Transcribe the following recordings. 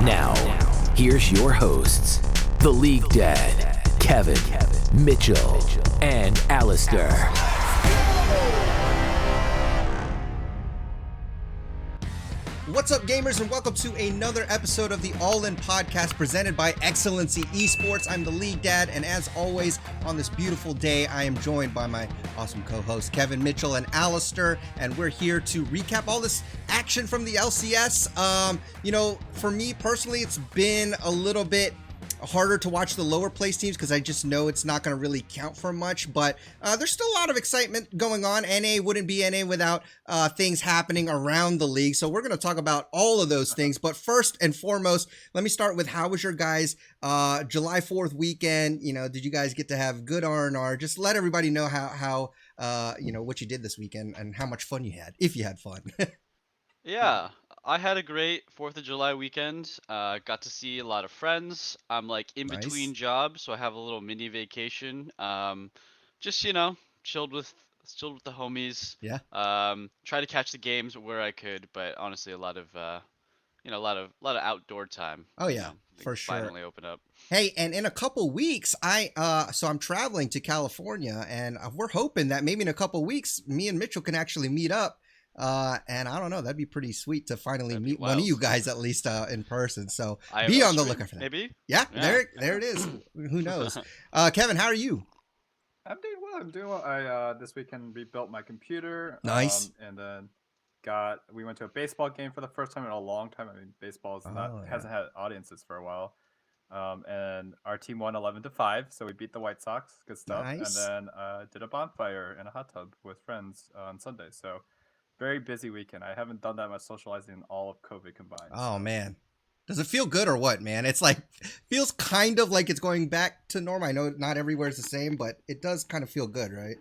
Now, here's your hosts, the League Dad, Kevin, Mitchell, and Alistair. What's up, gamers, and welcome to another episode of the All-In Podcast presented by Excellency Esports. I'm the League Dad, and as always, on this beautiful day, I am joined by my awesome co-hosts, Kevin, Mitchell, and Alistair, and we're here to recap all this action from the LCS. For me personally, it's been a little bit harder to watch the lower place teams because I just know it's not going to really count for much, but there's still a lot of excitement going on. NA wouldn't be NA without things happening around the league, so we're going to talk about all of those things. But first and foremost, let me start with, how was your guys' July 4th weekend? Did you guys get to have good R&R? Just let everybody know how what you did this weekend and how much fun you had, if you had fun. Yeah, I had a great 4th of July weekend. Got to see a lot of friends. I'm like in Nice. between jobs, so I have a little mini vacation. Just chilled with the homies. Yeah. Try to catch the games where I could, but honestly, a lot of outdoor time. Oh yeah, Things for sure. Finally open up. Hey, and in a couple weeks, I'm traveling to California, and we're hoping that maybe in a couple weeks, me and Mitchell can actually meet up. And I don't know, that'd be pretty sweet to finally meet one of you guys at least in person. So be on the lookout for that. Maybe. Yeah. There it is. Who knows? Kevin, how are you? I'm doing well. I this weekend rebuilt my computer. Nice. And then we went to a baseball game for the first time in a long time. I mean, baseball hasn't had audiences for a while. And our team won 11-5, so we beat the White Sox. Good stuff. Nice. And then did a bonfire in a hot tub with friends on Sunday. So very busy weekend. I haven't done that much socializing in all of COVID combined. Oh man, does it feel good or what, man? It's like, feels kind of like it's going back to normal. I know not everywhere is the same, but it does kind of feel good, right?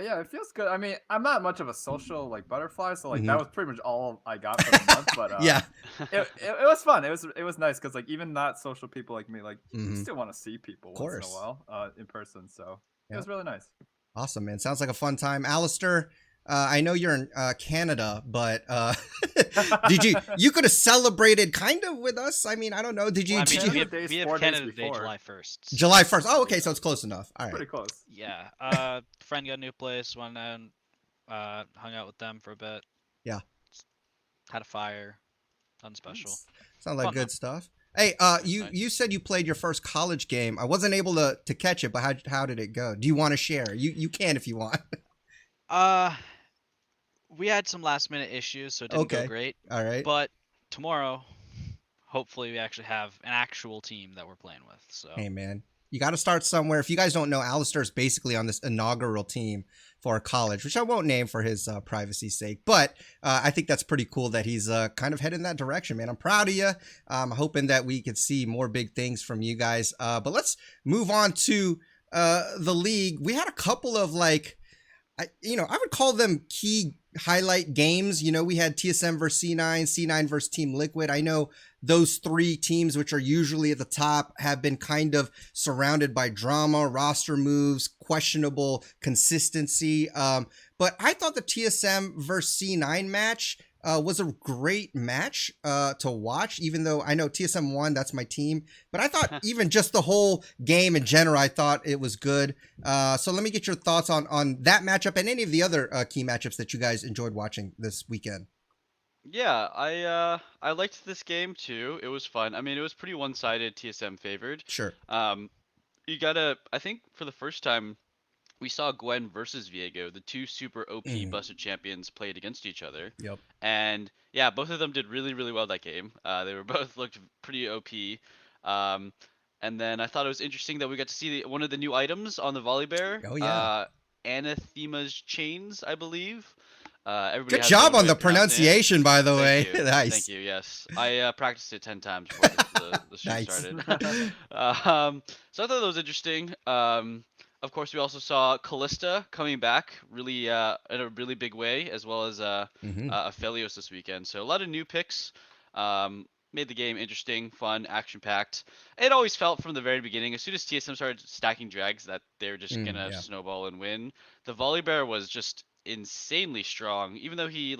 Yeah, it feels good. I mean, I'm not much of a social butterfly, so that was pretty much all I got for the month. But yeah, it was fun. It was nice because even not social people like me, you still want to see people once in a while in person. So it was really nice. Awesome, man. Sounds like a fun time. Alistair, I know you're in Canada, but you could have celebrated kind of with us. I mean, I don't know. We have Canada Day July 1st. July 1st. Oh, okay, so it's close enough. All right. Pretty close. Yeah. Friend got a new place, went down, hung out with them for a bit. Yeah. Had a fire. Nothing special. Sounds like good stuff. Hey, you said you played your first college game. I wasn't able to catch it, but how did it go? Do you want to share? You can if you want. We had some last minute issues, so it didn't go great. All right. But tomorrow, hopefully we actually have an actual team that we're playing with. So hey man, you got to start somewhere. If you guys don't know, Alistair is basically on this inaugural team for a college, which I won't name for his privacy's sake. But I think that's pretty cool that he's kind of headed in that direction, man. I'm proud of you. I'm hoping that we could see more big things from you guys. But let's move on to the league. We had a couple of I would call them key highlight games. We had TSM versus C9, C9 versus Team Liquid. I know those three teams, which are usually at the top, have been kind of surrounded by drama, roster moves, questionable consistency. But I thought the TSM versus C9 match was a great match to watch, even though I know TSM won, that's my team. But I thought even just the whole game in general, I thought it was good. So let me get your thoughts on that matchup and any of the other key matchups that you guys enjoyed watching this weekend. Yeah, I liked this game too. It was fun. I mean, it was pretty one-sided, TSM favored. Sure. I think for the first time, we saw Gwen versus Viego, the two super OP busted champions, played against each other. Yep. And yeah, both of them did really, really well that game. They were both looked pretty OP. And then I thought it was interesting that we got to see one of the new items on the Volibear. Oh yeah. Anathema's chains, I believe. Good job on the pronunciation, by the way. Nice. Thank you. Yes, I practiced it 10 times before the stream started. So I thought that was interesting. Of course, we also saw Callista coming back really in a really big way, as well as Aphelios this weekend. So a lot of new picks. Made the game interesting, fun, action-packed. It always felt from the very beginning, as soon as TSM started stacking drags, that they were just gonna snowball and win. The Volibear was just insanely strong, even though he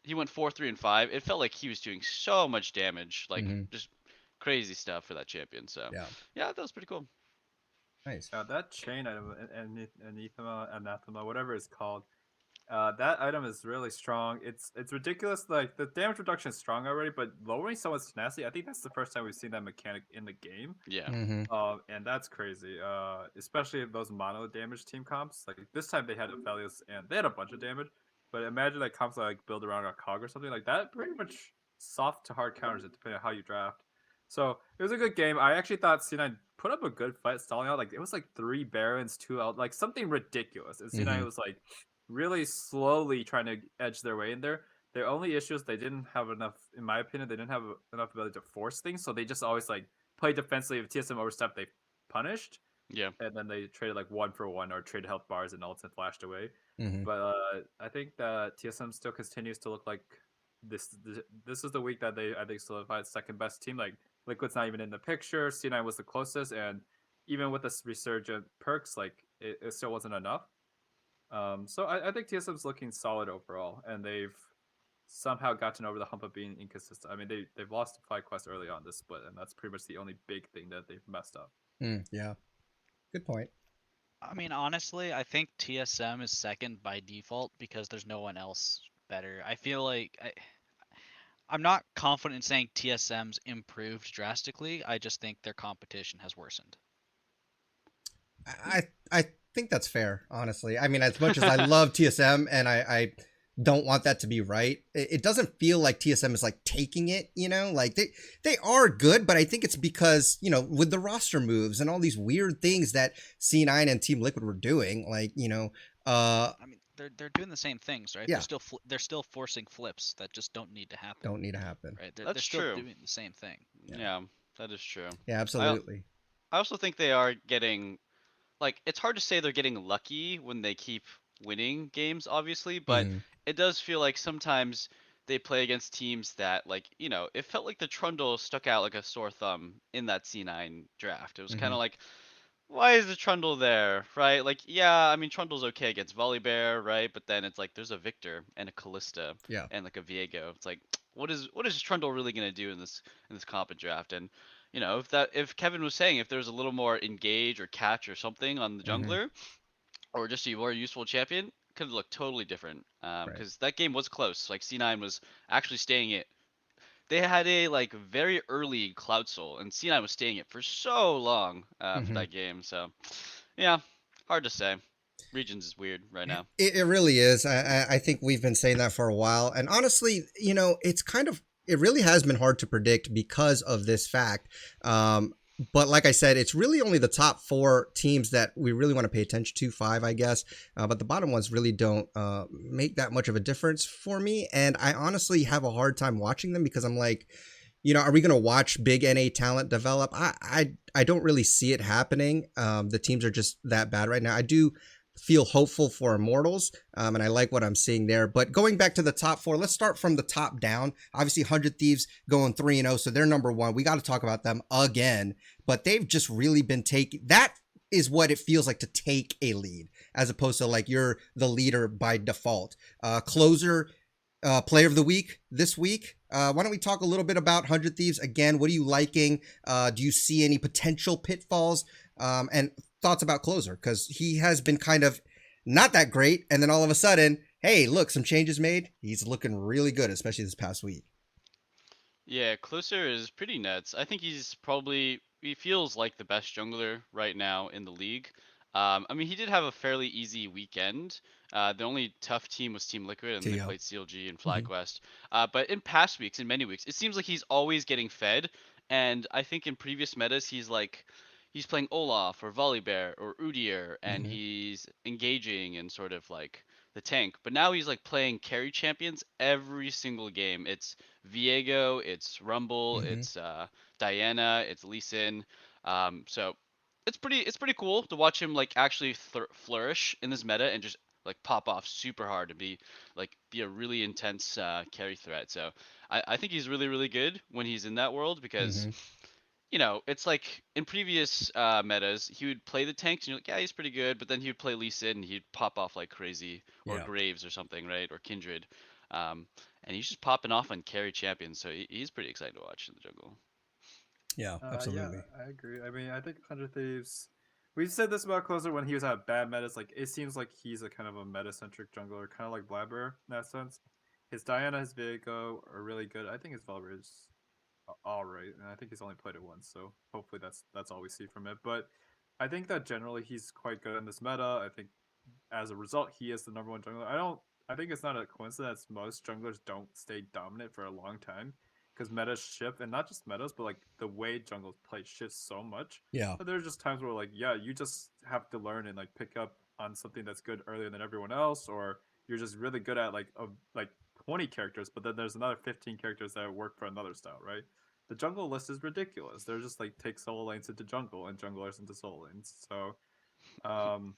he went 4, 3, and 5. It felt like he was doing so much damage, like Mm-hmm. just crazy stuff for that champion. So Yeah. yeah, that was pretty cool. Nice. That chain item, anathema, whatever it's called, that item is really strong. It's ridiculous. Like the damage reduction is strong already, but lowering someone's tenacity, I think that's the first time we've seen that mechanic in the game. Yeah. Mm-hmm. And that's crazy. Especially those mono damage team comps. Like this time they had Aphelios and they had a bunch of damage. But imagine like comps that like build around a cog or something like that. Pretty much soft to hard counters it depending on how you draft. So it was a good game. I actually thought C9 put up a good fight stalling out. Like it was like 3 Barons, 2 out, like something ridiculous. And C9 Mm-hmm. was like really slowly trying to edge their way in there. Their only issue is they didn't have enough, in my opinion, they didn't have enough ability to force things. So they just always like play defensively. If TSM overstepped, they punished. Yeah. And then they traded like 1-for-1 or traded health bars and ults and flashed away. Mm-hmm. But I think that TSM still continues to look like this is the week that they I think solidified second best team. Like Liquid's not even in the picture. C9 was the closest, and even with this resurgent perks, like it still wasn't enough. So I think TSM's looking solid overall, and they've somehow gotten over the hump of being inconsistent. I mean, they've lost to FlyQuest early on this split, and that's pretty much the only big thing that they've messed up. Yeah. Good point. I mean, honestly, I think TSM is second by default because there's no one else better. I feel like I'm not confident in saying TSM's improved drastically. I just think their competition has worsened. I think that's fair, honestly. I mean, as much as I love TSM and I don't want that to be right, it doesn't feel like TSM is like taking it, you know? Like they are good, but I think it's because, you know, with the roster moves and all these weird things that C9 and Team Liquid were doing, like, you know, I mean, they're doing the same things, right? Yeah. They're still forcing flips that just don't need to happen. Don't need to happen. Right? They're That's still true. doing the same thing. Yeah, that is true. Yeah, absolutely. I also think they are getting, like, it's hard to say they're getting lucky when they keep winning games, obviously, but Mhm. it does feel like sometimes they play against teams that, like, you know, it felt like the Trundle stuck out like a sore thumb in that C9 draft. It was kind Mhm. of like, why is the Trundle there, right? Like, yeah, I mean, Trundle's okay against Volibear, right? But then it's like there's a Victor and a Callista Yeah. and like a Viego. It's like, what is Trundle really gonna do in this comp and draft? And you know, if Kevin was saying if there was a little more engage or catch or something on the Mhm. jungler, or just a more useful champion, could have looked totally different. Right. Because that game was close. Like C9 was actually staying it. They had a like very early Cloud Soul, and C9 was staying it for so long for Mhm. that game. So, yeah, hard to say. Regions is weird right now. It really is. I think we've been saying that for a while. And honestly, you know, it really has been hard to predict because of this fact. But like I said, it's really only the top 4 teams that we really want to pay attention to, 5, I guess. But the bottom ones really don't make that much of a difference for me. And I honestly have a hard time watching them because I'm like, you know, are we going to watch big NA talent develop? I don't really see it happening. The teams are just that bad right now. I do feel hopeful for Immortals, and I like what I'm seeing there. But going back to the top 4, let's start from the top down. Obviously, 100 Thieves going 3-0, so they're number 1. We got to talk about them again. But they've just really been taking that is what it feels like to take a lead, as opposed to like you're the leader by default. Closer. Player of the week this week. Why don't we talk a little bit about 100 Thieves again? What are you liking? Do you see any potential pitfalls? And thoughts about Closer, because he has been kind of not that great, and then all of a sudden, hey, look, some changes made. He's looking really good, especially this past week. Yeah, Closer is pretty nuts. I think he feels like the best jungler right now in the league. I mean, he did have a fairly easy weekend. The only tough team was Team Liquid, and they TO. played CLG and Mhm. FlyQuest. But in past weeks, in many weeks, it seems like he's always getting fed. And I think in previous metas, he's playing Olaf or Volibear or Udyr, and Mhm. he's engaging in sort of like the tank. But now he's like playing carry champions every single game. It's Viego, it's Rumble, Mhm. it's Diana, it's Lee Sin. So it's pretty cool to watch him like actually flourish in this meta and just like pop off super hard and be a really intense carry threat. So I think he's really really good when he's in that world because Mhm. it's like in previous metas, he would play the tanks and you're like, yeah, he's pretty good, but then he would play Lee Sin and he'd pop off like crazy, or Yeah. Graves or something, right? Or Kindred. Um, and he's just popping off on carry champions. So he's pretty exciting to watch in the jungle. Yeah, Yeah, absolutely. I agree. I mean, I think 100 Thieves. We've said this about Closer when he was at bad metas. Like, it seems like he's a kind of a meta-centric jungler, kind of like Blabber in that sense. His Diana, his Viego are really good. I think his Velver is all right, and I think he's only played it once, so hopefully that's all we see from it. But I think that generally he's quite good in this meta. I think as a result, he is the number one jungler. I think it's not a coincidence most junglers don't stay dominant for a long time because metas shift, and not just metas, but like the way jungles play shifts so much. Yeah. But there's just times where like, yeah, you just have to learn and like pick up on something that's good earlier than everyone else, or you're just really good at like 20 characters, but then there's another 15 characters that work for another style, right? The jungle list is ridiculous. They're just like take solo lanes into jungle and junglers into solo lanes. So um,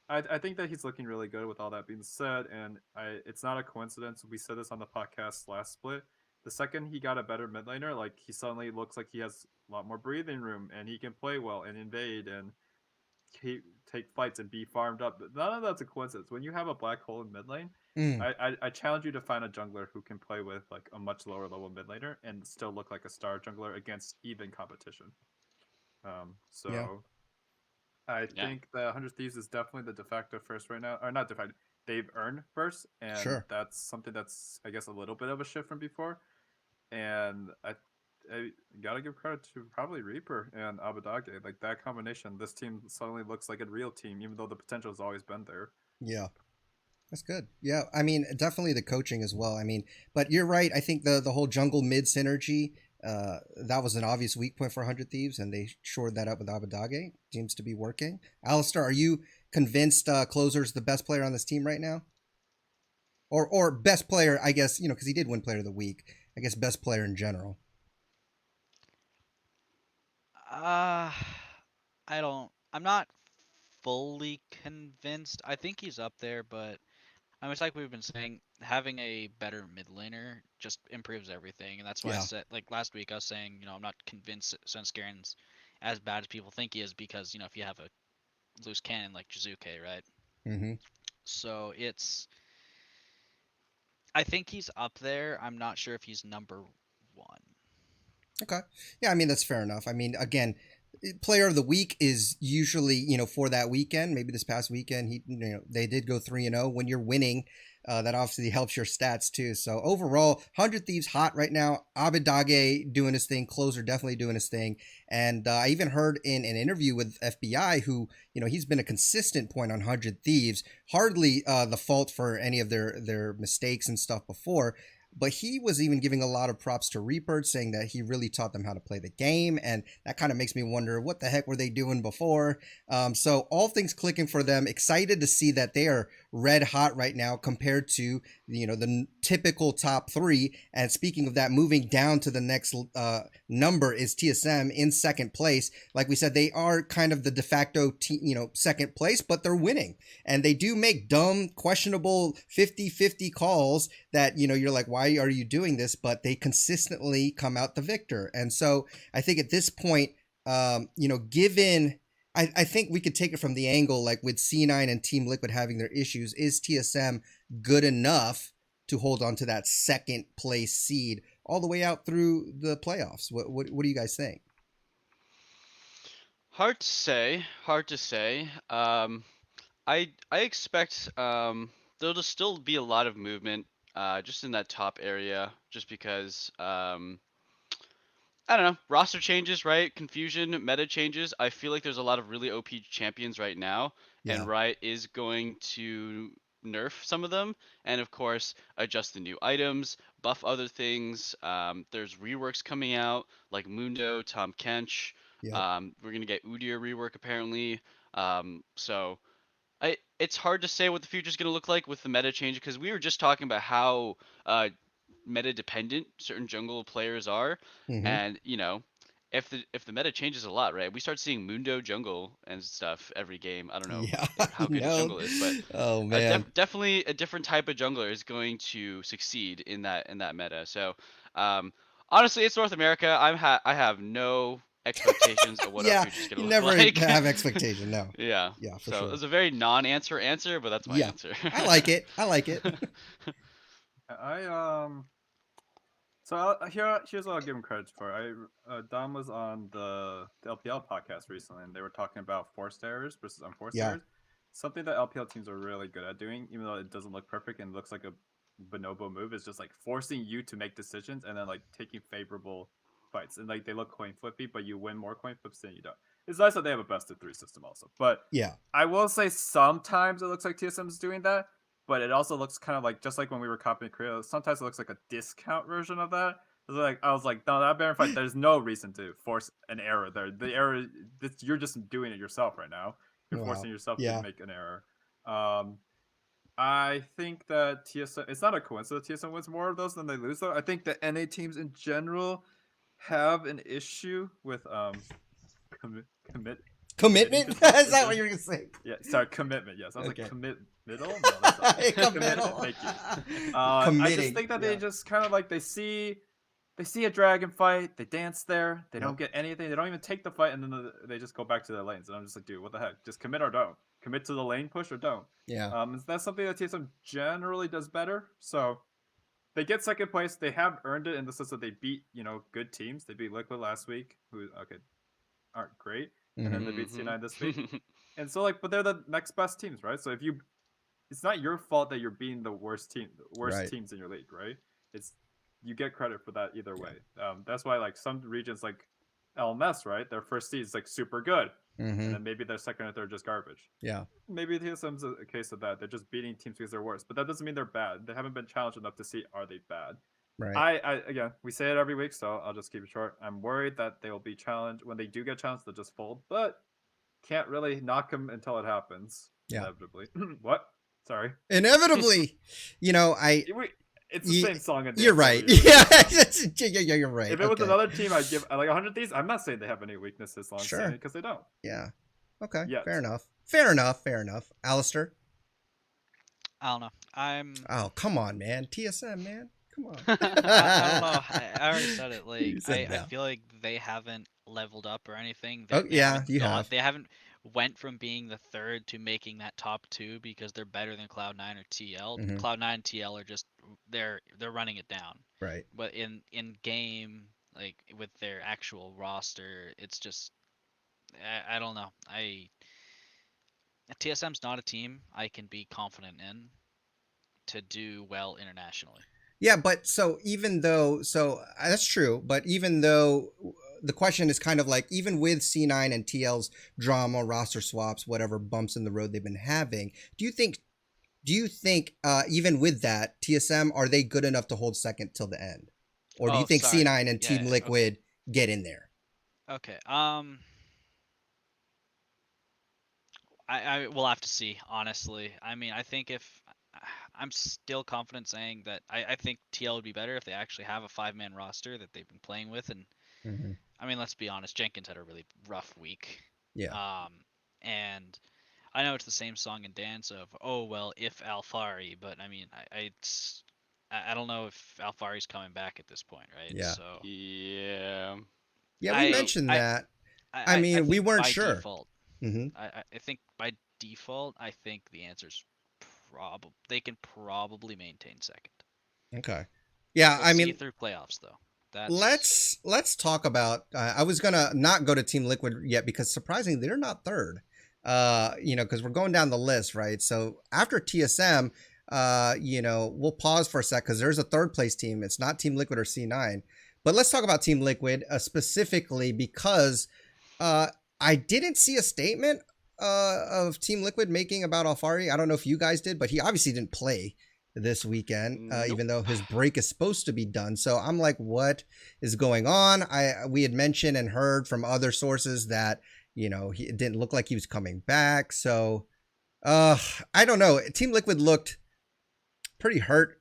I think that he's looking really good with all that being said, and it's not a coincidence. We said this on the podcast last split. The second he got a better mid laner, like he suddenly looks like he has a lot more breathing room and he can play well and invade and take fights and be farmed up. But none of that's a coincidence. When you have a black hole in mid lane, Mm. I challenge you to find a jungler who can play with like a much lower level mid laner and still look like a star jungler against even competition. So Yeah. I Yeah. think that 100 Thieves is definitely the de facto first right now, or not de facto. They've earned first, and Sure. that's something that's I guess a little bit of a shift from before. And I gotta give credit to probably Reaper and Abadage. Like that combination, this team suddenly looks like a real team, even though the potential has always been there. Yeah. That's good. Yeah, I mean, definitely the coaching as well. I mean, but you're right. I think the whole jungle mid synergy, that was an obvious weak point for 100 Thieves, and they shored that up with Abadage. Seems to be working. Alistair, are you convinced Closer's the best player on this team right now? Or best player, I guess, because he did win Player of the Week. I guess best player in general. Uh, I don't. I'm not fully convinced. I think he's up there, but I mean, it's like we've been saying, having a better mid laner just improves everything, and that's why I Yeah. said, like last week, I was saying, I'm not convinced Svenskerin's as bad as people think he is because if you have a loose cannon like Jizuke, right? Mm-hmm. So I think he's up there. I'm not sure if he's number one. Okay. Yeah, I mean, that's fair enough. I mean, again, player of the week is usually, for that weekend. Maybe this past weekend, they did go 3-0. When you're winning, that obviously helps your stats too. So overall, 100 Thieves hot right now. Abadage doing his thing. Closer definitely doing his thing. And I even heard in an interview with FBI, who, he's been a consistent point on 100 Thieves. Hardly the fault for any of their mistakes and stuff before. But he was even giving a lot of props to Reaper, saying that he really taught them how to play the game. And that kind of makes me wonder, what the heck were they doing before? So all things clicking for them. Excited to see that they are red hot right now compared to, the typical top three. And speaking of that, moving down to the next number is TSM in second place. Like we said, they are kind of the de facto, second place, but they're winning. And they do make dumb, questionable 50-50 calls that, you're like, why are you doing this? But they consistently come out the victor. And so I think at this point, given, I think we could take it from the angle, like with C9 and Team Liquid having their issues, is TSM good enough to hold on to that second place seed all the way out through the playoffs? What do you guys think? Hard to say. Hard to say. I expect there'll just still be a lot of movement just in that top area, just because I don't know, roster changes, right? Confusion, meta changes. I feel like there's a lot of really OP champions right now, Yeah. and Riot is going to nerf some of them, and of course adjust the new items, buff other things. There's reworks coming out like Mundo, Tom Kench. Yep. We're gonna get Udyr rework apparently. So it's hard to say what the future is going to look like with the meta change, because we were just talking about how meta dependent certain jungle players are, Mm-hmm. and if the meta changes a lot, right? We start seeing Mundo jungle and stuff every game. I don't know Yeah. how good his jungle is, but Oh man. definitely a different type of jungler is going to succeed in that meta. So honestly, it's North America. I have no expectations of what our Yeah, future is you going to look never like. have expectation. No. Yeah. Yeah, for So it sure. was a very non-answer answer, but that's my Yeah, answer. I like it. I like it. So here's what I'll give him credit for. Dom was on the LPL podcast recently, and they were talking about forced errors versus unforced Yeah. errors. Something that LPL teams are really good at doing, even though it doesn't look perfect and looks like a bonobo move, is just like forcing you to make decisions and then like taking favorable fights. And like they look coin flippy, but you win more coin flips than you don't. It's nice that they have a best of 3 system also. But Yeah. I will say sometimes it looks like TSM is doing that, but it also looks kind of like just like when we were copying Korea. Sometimes it looks like a discount version of that. I was like, no, that Baron fight. There's no reason to force an error there. The error, you're just doing it yourself right now. You're Wow. forcing yourself Yeah. to make an error. I think that TSM. It's not a coincidence that TSM wins more of those than they lose, though. I think that NA teams in general have an issue with commitment. Commitment? Is that what you're gonna say? Yeah, sorry, commitment. Yes, I was Okay. like commit middle. No, that's not it. Committal. Commitment. Thank you. Committing. I just think that they just kind of like they see a dragon fight, they dance there, they don't get anything, they don't even take the fight, and then they just go back to their lanes. And I'm just like, dude, what the heck? Just commit or don't. Commit to the lane push or don't. Yeah. That's something that TSM generally does better. So they get second place. They have earned it in the sense that they beat good teams. They beat Liquid last week, who aren't great, and then they beat C9 this week. And so but they're the next best teams, right? So it's not your fault that you're beating the worst Right. teams in your league, right? You get credit for that either way. That's why like some regions like LMS, right? Their first seed is like super good, and then maybe their second or third just garbage. Yeah. Maybe TSM's a case of that. They're just beating teams because they're worse, but that doesn't mean they're bad. They haven't been challenged enough to see are they bad. Right. I again, we say it every week, so I'll just keep it short. I'm worried that they will be challenged. When they do get challenged, they'll just fold, but can't really knock them until it happens. Yeah. Inevitably. What? Sorry. Inevitably. It's the same song. And you're right. Yeah, you're right. If it was another team, I'd give like 100 Thieves. I'm not saying they have any weaknesses long Sure. because they don't. Yeah. Okay. Yet. Fair enough. Alistair? I don't know. Oh, come on, man. TSM, man. Come on. I don't know. I already said it. Like You said I no. feel like they haven't leveled up or anything. Oh, They yeah, haven't you have. They haven't went from being the third to making that top 2 because they're better than Cloud9 or TL. Mhm. Cloud9 and TL are just they're running it down. Right. But in game, like with their actual roster, it's just I don't know. TSM's not a team I can be confident in to do well internationally. Yeah, but so that's true, but even though the question is kind of like, even with C9 and TL's drama, roster swaps, whatever bumps in the road they've been having, do you think even with that, TSM, are they good enough to hold second till the end? Or do you think sorry. C9 and Team Liquid get in there? Okay. I will have to see, honestly. I mean, I think if I'm still confident saying that I think TL would be better if they actually have a 5-man roster that they've been playing with. And I mean, let's be honest, Jenkins had a really rough week. Yeah. And I know it's the same song and dance of, oh, well, if Alfari, but I mean, I don't know if Alfari's coming back at this point, right? Yeah. So Yeah. Yeah, we mentioned that. I mean, we weren't sure. Default, Mm-hmm. I think by default, I think the answer's they can probably maintain second. Okay. Yeah, We'll I mean, through playoffs though. Let's talk about. I was gonna not go to Team Liquid yet because surprisingly they're not third. Because we're going down the list, right? So after TSM, we'll pause for a sec because there's a third place team. It's not Team Liquid or C9, but let's talk about Team Liquid specifically because I didn't see a statement of Team Liquid making about Alfari. I don't know if you guys did, but he obviously didn't play this weekend, even though his break is supposed to be done. So I'm like, what is going on? We had mentioned and heard from other sources that it didn't look like he was coming back. So I don't know. Team Liquid looked pretty hurt,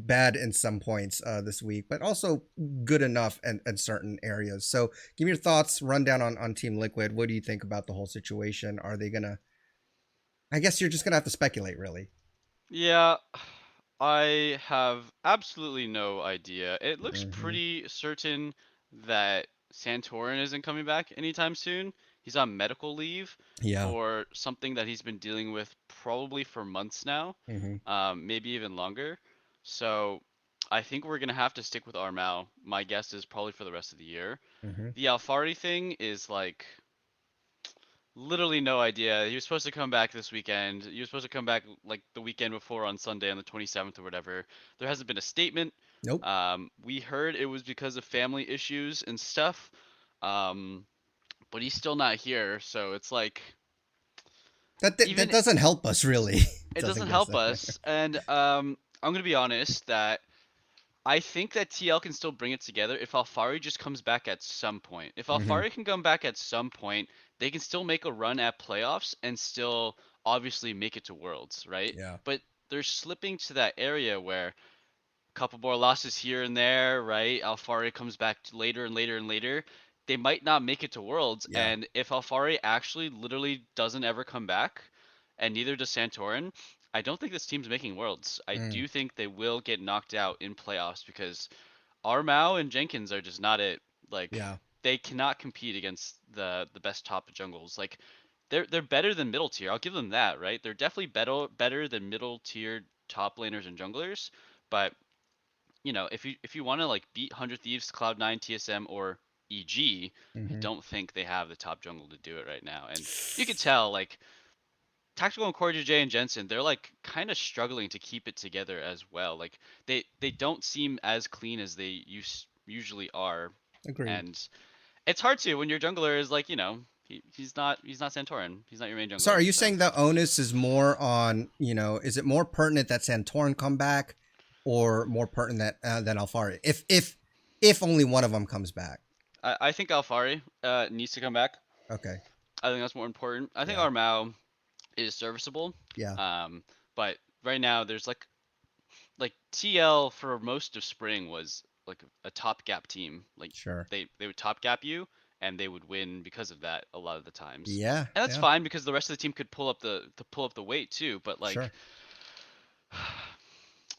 bad in some points this week, but also good enough in certain areas. So give me your thoughts, rundown on Team Liquid. What do you think about the whole situation? Are they gonna? I guess you're just gonna have to speculate, really. Yeah, I have absolutely no idea. It looks Mhm. pretty certain that Santorin isn't coming back anytime soon. He's on medical leave Yeah. for something that he's been dealing with probably for months now, Mhm. maybe even longer. So I think we're gonna have to stick with Armao. My guess is probably for the rest of the year. Mm-hmm. The Alfari thing is like literally no idea. He was supposed to come back this weekend. He was supposed to come back like the weekend before on Sunday on the 27th or whatever. There hasn't been a statement. Nope. We heard it was because of family issues and stuff. Um, but he's still not here, so it's like That even doesn't help us really. it doesn't get us help there. us. And I'm gonna be honest that I think that TL can still bring it together if Alfari just comes back at some point. If Mm-hmm. Alfari can come back at some point, they can still make a run at playoffs and still obviously make it to Worlds, right? Yeah. But they're slipping to that area where a couple more losses here and there, right? Alfari comes back later and later and later. They might not make it to Worlds, Yeah. and if Alfari actually literally doesn't ever come back, and neither does Santorin, I don't think this team's making Worlds. I Mm. do think they will get knocked out in playoffs because Armao and Jenkins are just not it. Like Yeah. they cannot compete against the best top jungles. Like they're better than middle tier. I'll give them that, right? They're definitely better than middle tier top laners and junglers. But you know, if you want to like beat 100 Thieves, Cloud9, TSM, or EG, I Mm-hmm. don't think they have the top jungle to do it right now. And you could tell like Tactical and Corey J and Jensen, they're like kind of struggling to keep it together as well. Like they don't seem as clean as they usually are, Agreed. and it's hard to when your jungler is like he's not Santorin, he's not your main So jungler. are you So saying the onus is more on, is it more pertinent that Santorin come back or more pertinent than Alfari? If only one of them comes back. I think Alfari needs to come back. Okay. I think that's more important. I think Yeah. Armao is serviceable, Yeah. um, but right now there's like TL for most of spring was like a top gap team. Like Sure. they would top gap you and they would win because of that a lot of the times. Yeah. And that's Yeah. fine because the rest of the team could pull up the weight too, but like Sure.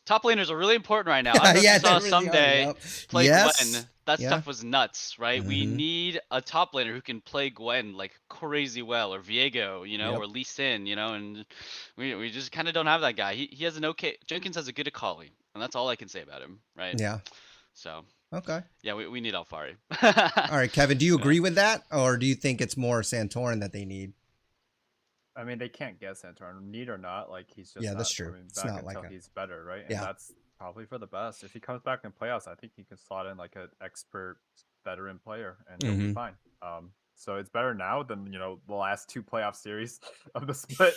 top laners are really important right now. I don't know if you Yeah, they saw really are. someday Yep. play Yes. Gwen. That Yeah. stuff was nuts, right? We Mm-hmm. need a top laner who can play Gwen like crazy well, or Viego, Yep. or Lee Sin, and we just kind of don't have that guy. He has an okay. Jenkins has a good Akali, and that's all I can say about him, right? Yeah. So Okay. yeah, we need Alfari. All right, Kevin, do you Yeah. agree with that, or do you think it's more Santorin that they need? I mean, they can't get Santorin, need or not. Like he's just Yeah, that's not true. coming It's back not like until a he's better, right? And yeah. that's probably for the best. If he comes back in playoffs, I think he can slot in like an expert veteran player, and he'll be Mm-hmm. fine. So it's better now than the last two playoff series of the split.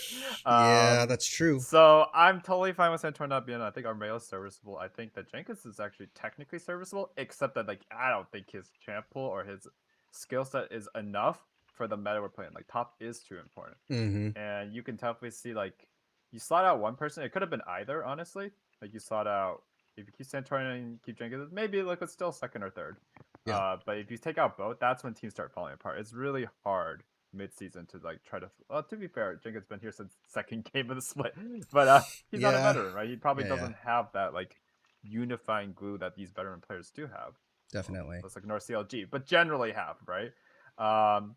Yeah, Um, that's true. so I'm totally fine with Santorin not being. I think Armeo is serviceable. I think that Jenkins is actually technically serviceable, except that like I don't think his champ pool or his skill set is enough for the meta we're playing. Like top is too important, Mm-hmm. and you can definitely see like you slot out one person. It could have been either, honestly. Like you slot out if you keep Santorin and keep Jenkins, maybe like it's still second or third. Yeah. But if you take out both, that's when teams start falling apart. It's really hard mid-season to like try to. Well, to be fair, Jenkins been here since second game of the split, but he's not a Yeah. veteran, right? He probably Yeah. doesn't have that like unifying glue that these veteran players do have. Definitely. That's like North CLG, but generally have, right?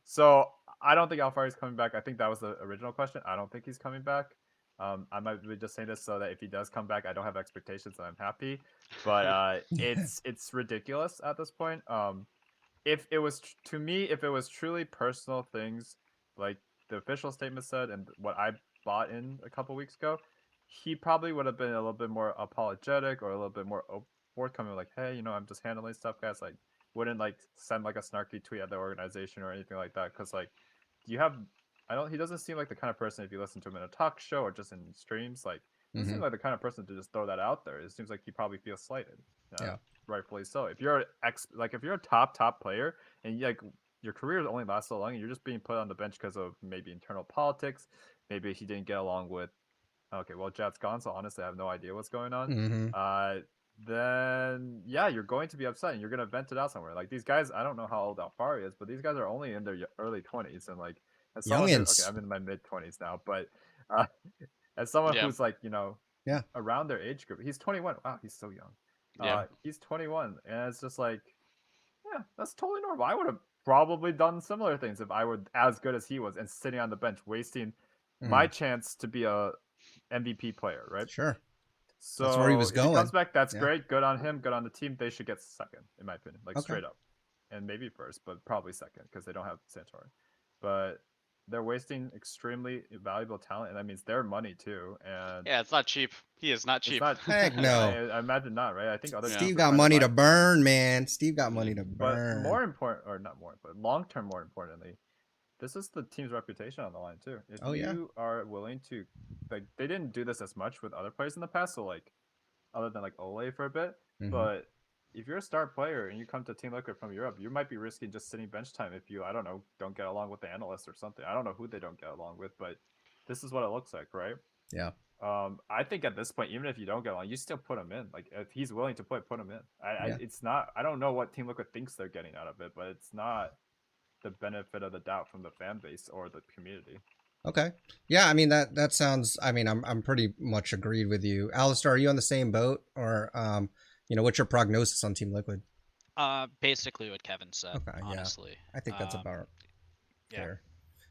So I don't think Alfari is coming back. I think that was the original question. I don't think he's coming back. I might be just saying this so that if he does come back, I don't have expectations and I'm happy. But it's ridiculous at this point. If it was to me, if it was truly personal things like the official statement said and what I bought in a couple weeks ago, he probably would have been a little bit more apologetic or a little bit more forthcoming, like, hey, I'm just handling stuff, guys. Like, wouldn't like send like a snarky tweet at the organization or anything like that. Because like, you have, I don't. He doesn't seem like the kind of person if you listen to him in a talk show or just in streams, like, he doesn't Mm-hmm. seem like the kind of person to just throw that out there. It seems like he probably feels slighted. Yeah. Rightfully so. If you're if you're a top player and like your career only lasts so long and you're just being put on the bench because of maybe internal politics, maybe he didn't get along with. Okay, well, Jat's gone, so honestly, I have no idea what's going on. Mm-hmm. Then yeah, you're going to be upset and you're gonna vent it out somewhere. Like these guys, I don't know how old Alfari is, but these guys are only in their early 20s, and like as someone who, okay, Youngins. I'm in my mid 20s now, but uh, as someone Yeah. who's like Yeah. around their age group, he's 21. Wow, he's so young. Yeah. He's 21, and it's just like, yeah, that's totally normal. I would have probably done similar things if I were as good as he was and sitting on the bench, wasting my chance to be a MVP player, right? Sure. So That's where he was if he comes going. back, that's Yeah. great. Good on him. Good on the team. They should get second, in my opinion, like Okay. straight up, and maybe first, but probably second because they don't have Santorin. But they're wasting extremely valuable talent, and that means their money too. And Yeah, it's not cheap. He is not it's cheap. not. Heck Yeah, no. I imagine not, right? I think other Yeah. teams Steve were got trying money to buy him. burn, man. Steve got money to But burn. more important, or not more, but long term, more importantly, this is the team's reputation on the line too. If Oh, yeah. you are willing to, like, they didn't do this as much with other players in the past, so like, other than like Ole for a bit, Mhm. but if you're a star player and you come to Team Liquid from Europe, you might be risking just sitting bench time if you, I don't know, don't get along with the analyst or something. I don't know who they don't get along with, but this is what it looks like, right? Yeah. I think at this point, even if you don't get along, you still put him in. Like if he's willing to play, put him in. Yeah. It's not. I don't know what Team Liquid thinks they're getting out of it, but it's not the benefit of the doubt from the fan base or the community. Okay. Yeah, I mean that sounds, I mean, I'm pretty much agreed with you. Alistair, are you on the same boat, or what's your prognosis on Team Liquid? Basically what Kevin said. Okay, yeah. Honestly, I think that's about yeah. fair.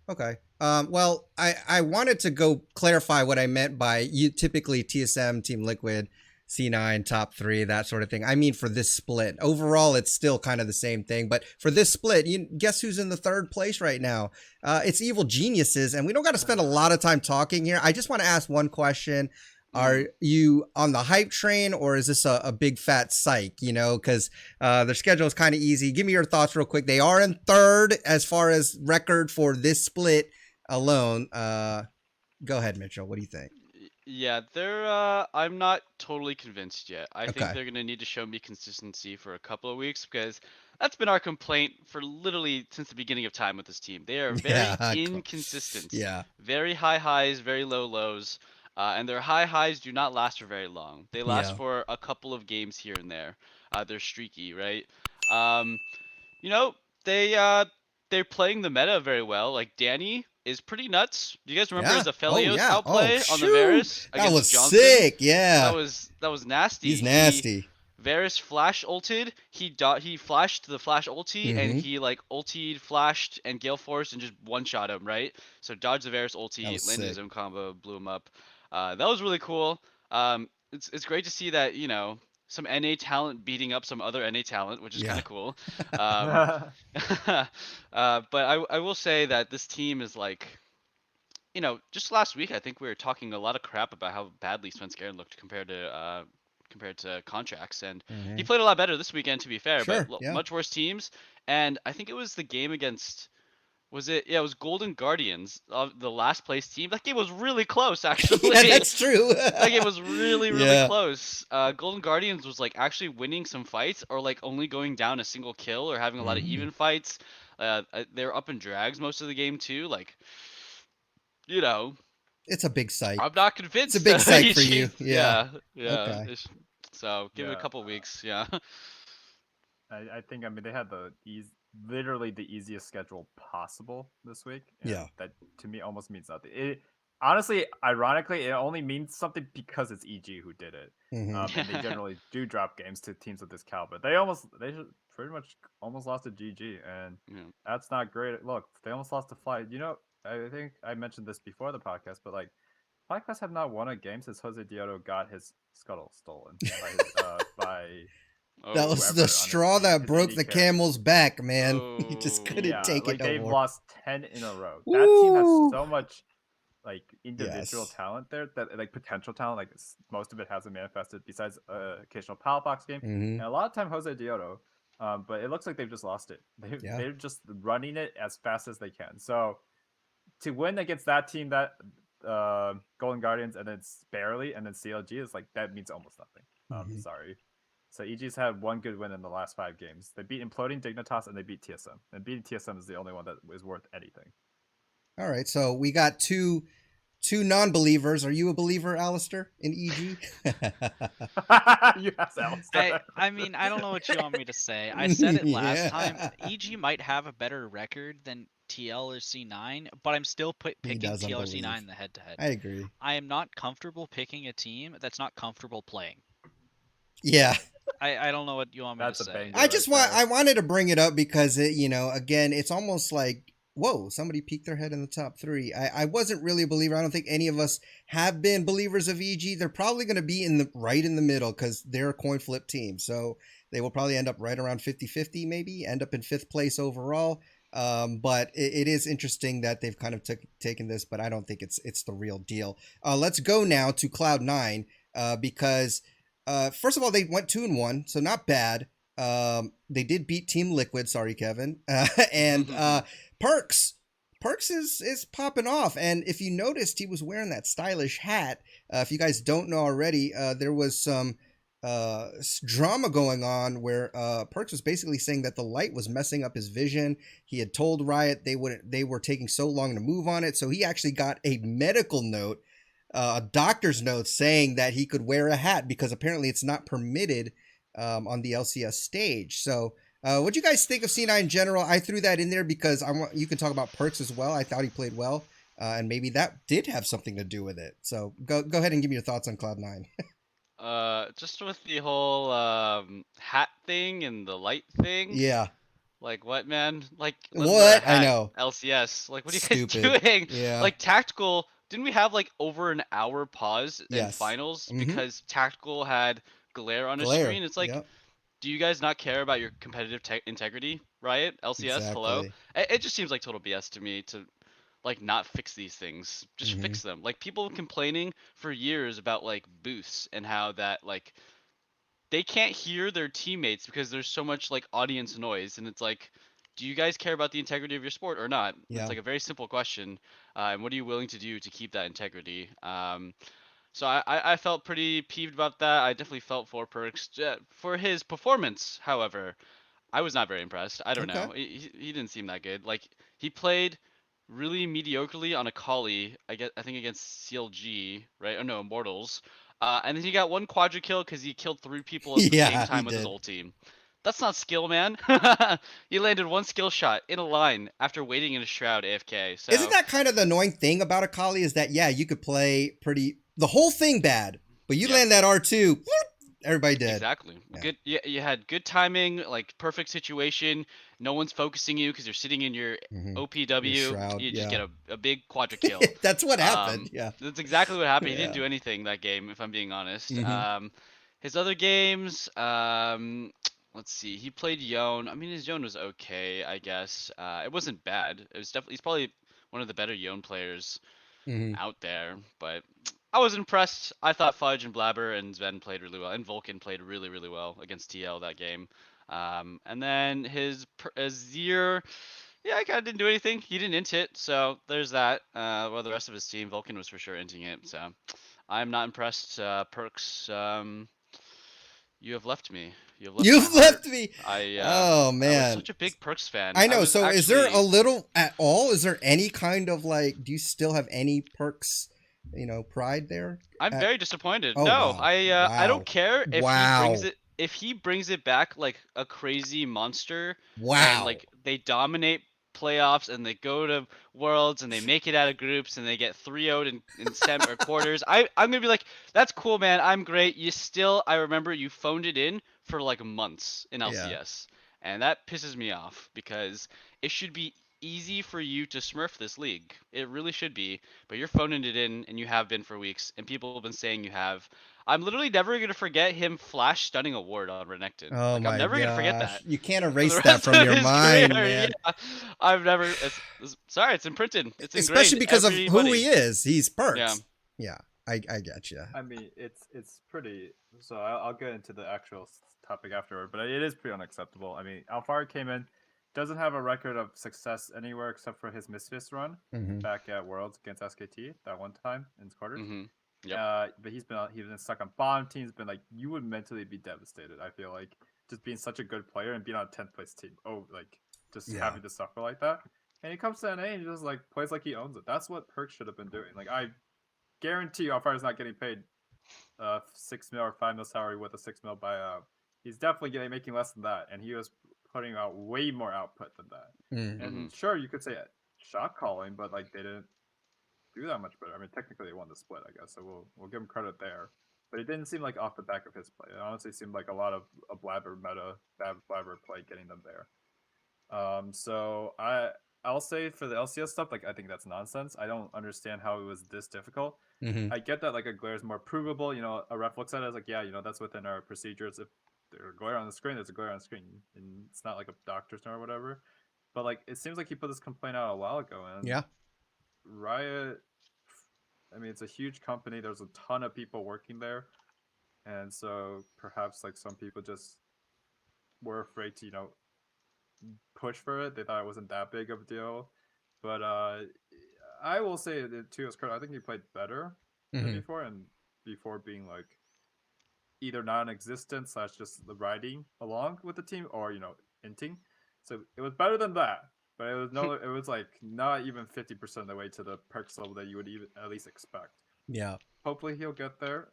Okay. Well, I wanted to go clarify what I meant by you typically TSM, Team Liquid, C9, top 3, that sort of thing. I mean, for this split. Overall, it's still kind of the same thing. But for this split, you guess who's in the 3rd place right now? It's Evil Geniuses. And we don't got to spend a lot of time talking here. I just want to ask one question. Are you on the hype train, or is this a big fat psych? Because their schedule is kind of easy. Give me your thoughts real quick. They are in 3rd as far as record for this split alone. Go ahead, Mitchell. What do you think? Yeah, they're. I'm not totally convinced yet. I think Okay. they're gonna need to show me consistency for a couple of weeks because that's been our complaint for literally since the beginning of time with this team. They are very Yeah. inconsistent. Yeah. Very high highs, very low lows, and their high highs do not last for very long. They last Yeah. for a couple of games here and there. They're streaky, right? Um, you know, they're playing the meta very well. Like Danny is pretty nuts. Do you guys remember Yeah. his Oh, Aphelios yeah. outplay Oh, on the shoot. Varus That against was Johnson? sick. Yeah. That was nasty. He's nasty. Varus flash ulted. He flashed the flash ulti and Mhm. he like ultied, flashed, and gale forced and just one shot him, right? So dodged the Varus That ulti, was landed his sick. own combo, blew him up. That was really cool. It's great to see that some NA talent beating up some other NA talent, which is kind Yeah. of cool. Um, but I will say that this team is like, just last week I think we were talking a lot of crap about how badly Svenskeren looked compared to contracts, and he Mhm. played a lot better this weekend to be fair, Sure. but Yeah. much worse teams. And I think it was the game against it was Golden Guardians of the last place team. That game was really close actually. Yeah, that's true. That game was really Yeah. close. Golden Guardians was like actually winning some fights or like only going down a single kill or having a lot of Mhm. even fights. They were up in drags most of the game too. Like, you know, It's a big sight. I'm not It's convinced. a big that sight he for you. cheats. Yeah. Yeah. Okay. So give it a Yeah. couple weeks. Yeah. I think they had literally the easiest schedule possible this week. And Yeah. that to me almost means nothing. It honestly, ironically, it only means something because it's EG who did it. Mhm. And they generally do drop games to teams of this caliber. They pretty much almost lost to GG, and Yeah. that's not great. Look, they almost lost to Fly. I think I mentioned this before the podcast, but like FlyQuest have not won a game since Jose Dioto got his scuttle stolen by That Oh. was whoever the on his straw team, that his broke AD the carry. camel's back, man. He just Oh. couldn't Yeah, take like it no they've more. lost 10 in a row. That team has Woo! so much like individual Yes. talent there, that like potential talent, like most of it hasn't manifested besides occasional Pallet Box game. Mhm. And a lot of time Jose Dioto, but it looks like they've just lost it. Yeah. They're just running it as fast as they can. So to win against that team, that Golden Guardians, and then barely, and then CLG is like, that means almost nothing. Mhm. Sorry. So EG's had one good win in the last 5 games. They beat Imploding Dignitas and they beat TSM. And beating TSM is the only one that is worth anything. All right. So we got two non-believers. Are you a believer, Alistair, in EG? You asked Alistair. I mean, I don't know what you want me to say. I said it last Yeah. time. EG might have a better record than TL or C9, but I'm still picking doesn't TL or believe. C9 in the head-to-head. I agree. I am not comfortable picking a team that's not comfortable playing. Yeah. I don't know what you want me That's to a say. banger. I just right there. I wanted to bring it up because it, again, it's almost like whoa, somebody peeked their head in the top 3. I wasn't really a believer. I don't think any of us have been believers of EG. They're probably going to be right in the middle because they're a coin flip team. So they will probably end up right around 50-50, maybe end up in 5th place overall. But it is interesting that they've kind of taken this, but I don't think it's the real deal. Let's go now to Cloud9 because first of all, they went 2-1, so not bad. They did beat Team Liquid. Sorry, Kevin. And Perks is popping off. And if you noticed, he was wearing that stylish hat. If you guys don't know already, there was some drama going on where Perks was basically saying that the light was messing up his vision. He had told Riot they were taking so long to move on it, so he actually got a medical note, a doctor's note saying that he could wear a hat because apparently it's not permitted on the LCS stage. So what do you guys think of C9 in general? I threw that in there because you can talk about Perks as well. I thought he played well, and maybe that did have something to do with it. So go ahead and give me your thoughts on Cloud9. Just with the whole hat thing and the light thing. Yeah. Like what, man? Like what? I know. LCS. Like what are you Stupid. guys doing? Yeah. Like Tactical. Didn't we have like over an hour pause in Yes. finals Mhm. because Tactical had glare on his screen? It's like, Yep. do you guys not care about your competitive integrity, Riot? LCS, hello? Exactly. It just seems like total BS to me to like not fix these things. Just fix them. Like people complaining for years about like boosts and how that like they can't hear their teammates because there's so much like audience noise, and it's like, do you guys care about the integrity of your sport or not? Yeah. It's like a very simple question, and what are you willing to do to keep that integrity? So I felt pretty peeved about that. I definitely felt for Perks for his performance. However, I was not very impressed. I don't Okay. know. He didn't seem that good. Like he played really mediocrely on a Kali. I think against CLG, right? Oh no, Immortals. And then he got one quadra kill because he killed 3 people at the same Yeah, he time with his did. ult team. That's not skill, man. He landed one skill shot in a line after waiting in a shroud AFK. So Isn't that kind of the annoying thing about Akali is that, yeah, you could play the whole thing bad, but you Yeah. land that R2, everybody dead. Exactly. Yeah. Good. Yeah, you had good timing, like perfect situation. No one's focusing you because you're sitting in your Mhm. OPW. Your shroud, You just yeah. get a big quadra kill. That's what happened. Yeah. That's exactly what happened. He Yeah. didn't do anything that game, if I'm being honest. Mhm. His other games, let's see. He played Yone. I mean, his Yone was okay, I guess. It wasn't bad. It was definitely he's probably one of the better Yone players Mhm. out there, but I was impressed. I thought Fudge and Blabber and Sven played really well, and Vulcan played really, really well against TL that game. And then his Azir, yeah, I kind of didn't do anything. He didn't int it, so there's that. Well, the rest of his team, Vulcan was for sure inting it, so I'm not impressed. Perks, you have left me. You have left my You've heart. left me. I Oh was man. such a big Perks fan. I know. was So actually, is there a little at all? Is there any kind of like, do you still have any Perks, pride there? I'm At, very disappointed. oh No, wow. I don't Wow. care Wow. if he brings it back like a crazy monster and Wow. like they dominate playoffs and they go to worlds and they make it out of groups and they get 3-0'd in sem or quarters. I'm gonna be like, that's cool, man. I'm great. I remember you phoned it in for like months in Yeah. LCS, and that pisses me off because it should be easy for you to smurf this league. It really should be, but you're phoning it in, and you have been for weeks, and people have been saying you have. I'm literally never gonna forget him flash stunning a ward on Renekton. Oh Like I'm my never gonna forget gosh. that You can't for erase the that rest from of your his mind, career. man. Yeah, I've never. Sorry, it's imprinted. It's Especially ingrained. because of who Everybody. he is. He's Yeah. Perks. Yeah, I get you. I mean, it's pretty. So I'll get into the actual topic afterward, but it is pretty unacceptable. I mean, Alfaro came in, doesn't have a record of success anywhere except for his Misfits run Mm-hmm. back at Worlds against SKT that one time in quarters. Mm-hmm. Yep. But he's been stuck on bottom teams. Been like, you would mentally be devastated. I feel like just being such a good player and being on a 10th place team. Oh, like just having to suffer like that. And he comes to NA and he just like plays like he owns it. That's what Perk should have been doing. Like I guarantee you, Alfaro's not getting paid 6 mil or 5 mil salary with a 6 mil buyout. He's definitely making less than that, and he was putting out way more output than that. Mm-hmm. And sure, you could say shot calling, but like they didn't do that much better. I mean, technically they won the split, I guess, so we'll give him credit there. But it didn't seem like off the back of his play. It honestly seemed like a lot of a Blabber meta, bad Blabber play getting them there. So I I'll say for the LCS stuff, like I think that's nonsense. I don't understand how it was this difficult. Mm-hmm. I get that like a glare is more provable. You know, a ref looks at it as like, yeah, you know, that's within our procedures. If there's a glare on the screen, there's a glare on the screen, and it's not like a doctor's note or whatever. But like, it seems like he put this complaint out a while ago, and Yeah. Riot. I mean, it's a huge company. There's a ton of people working there, and so perhaps like some people just were afraid to, you know, push for it. They thought it wasn't that big of a deal. But I will say that to his credit, I think he played better than before, and before being like either non-existent / just the riding along with the team, or you know, inting. So it was better than that, but it was it was like not even 50% of the way to the perks level that you would even at least expect. Yeah. Hopefully he'll get there.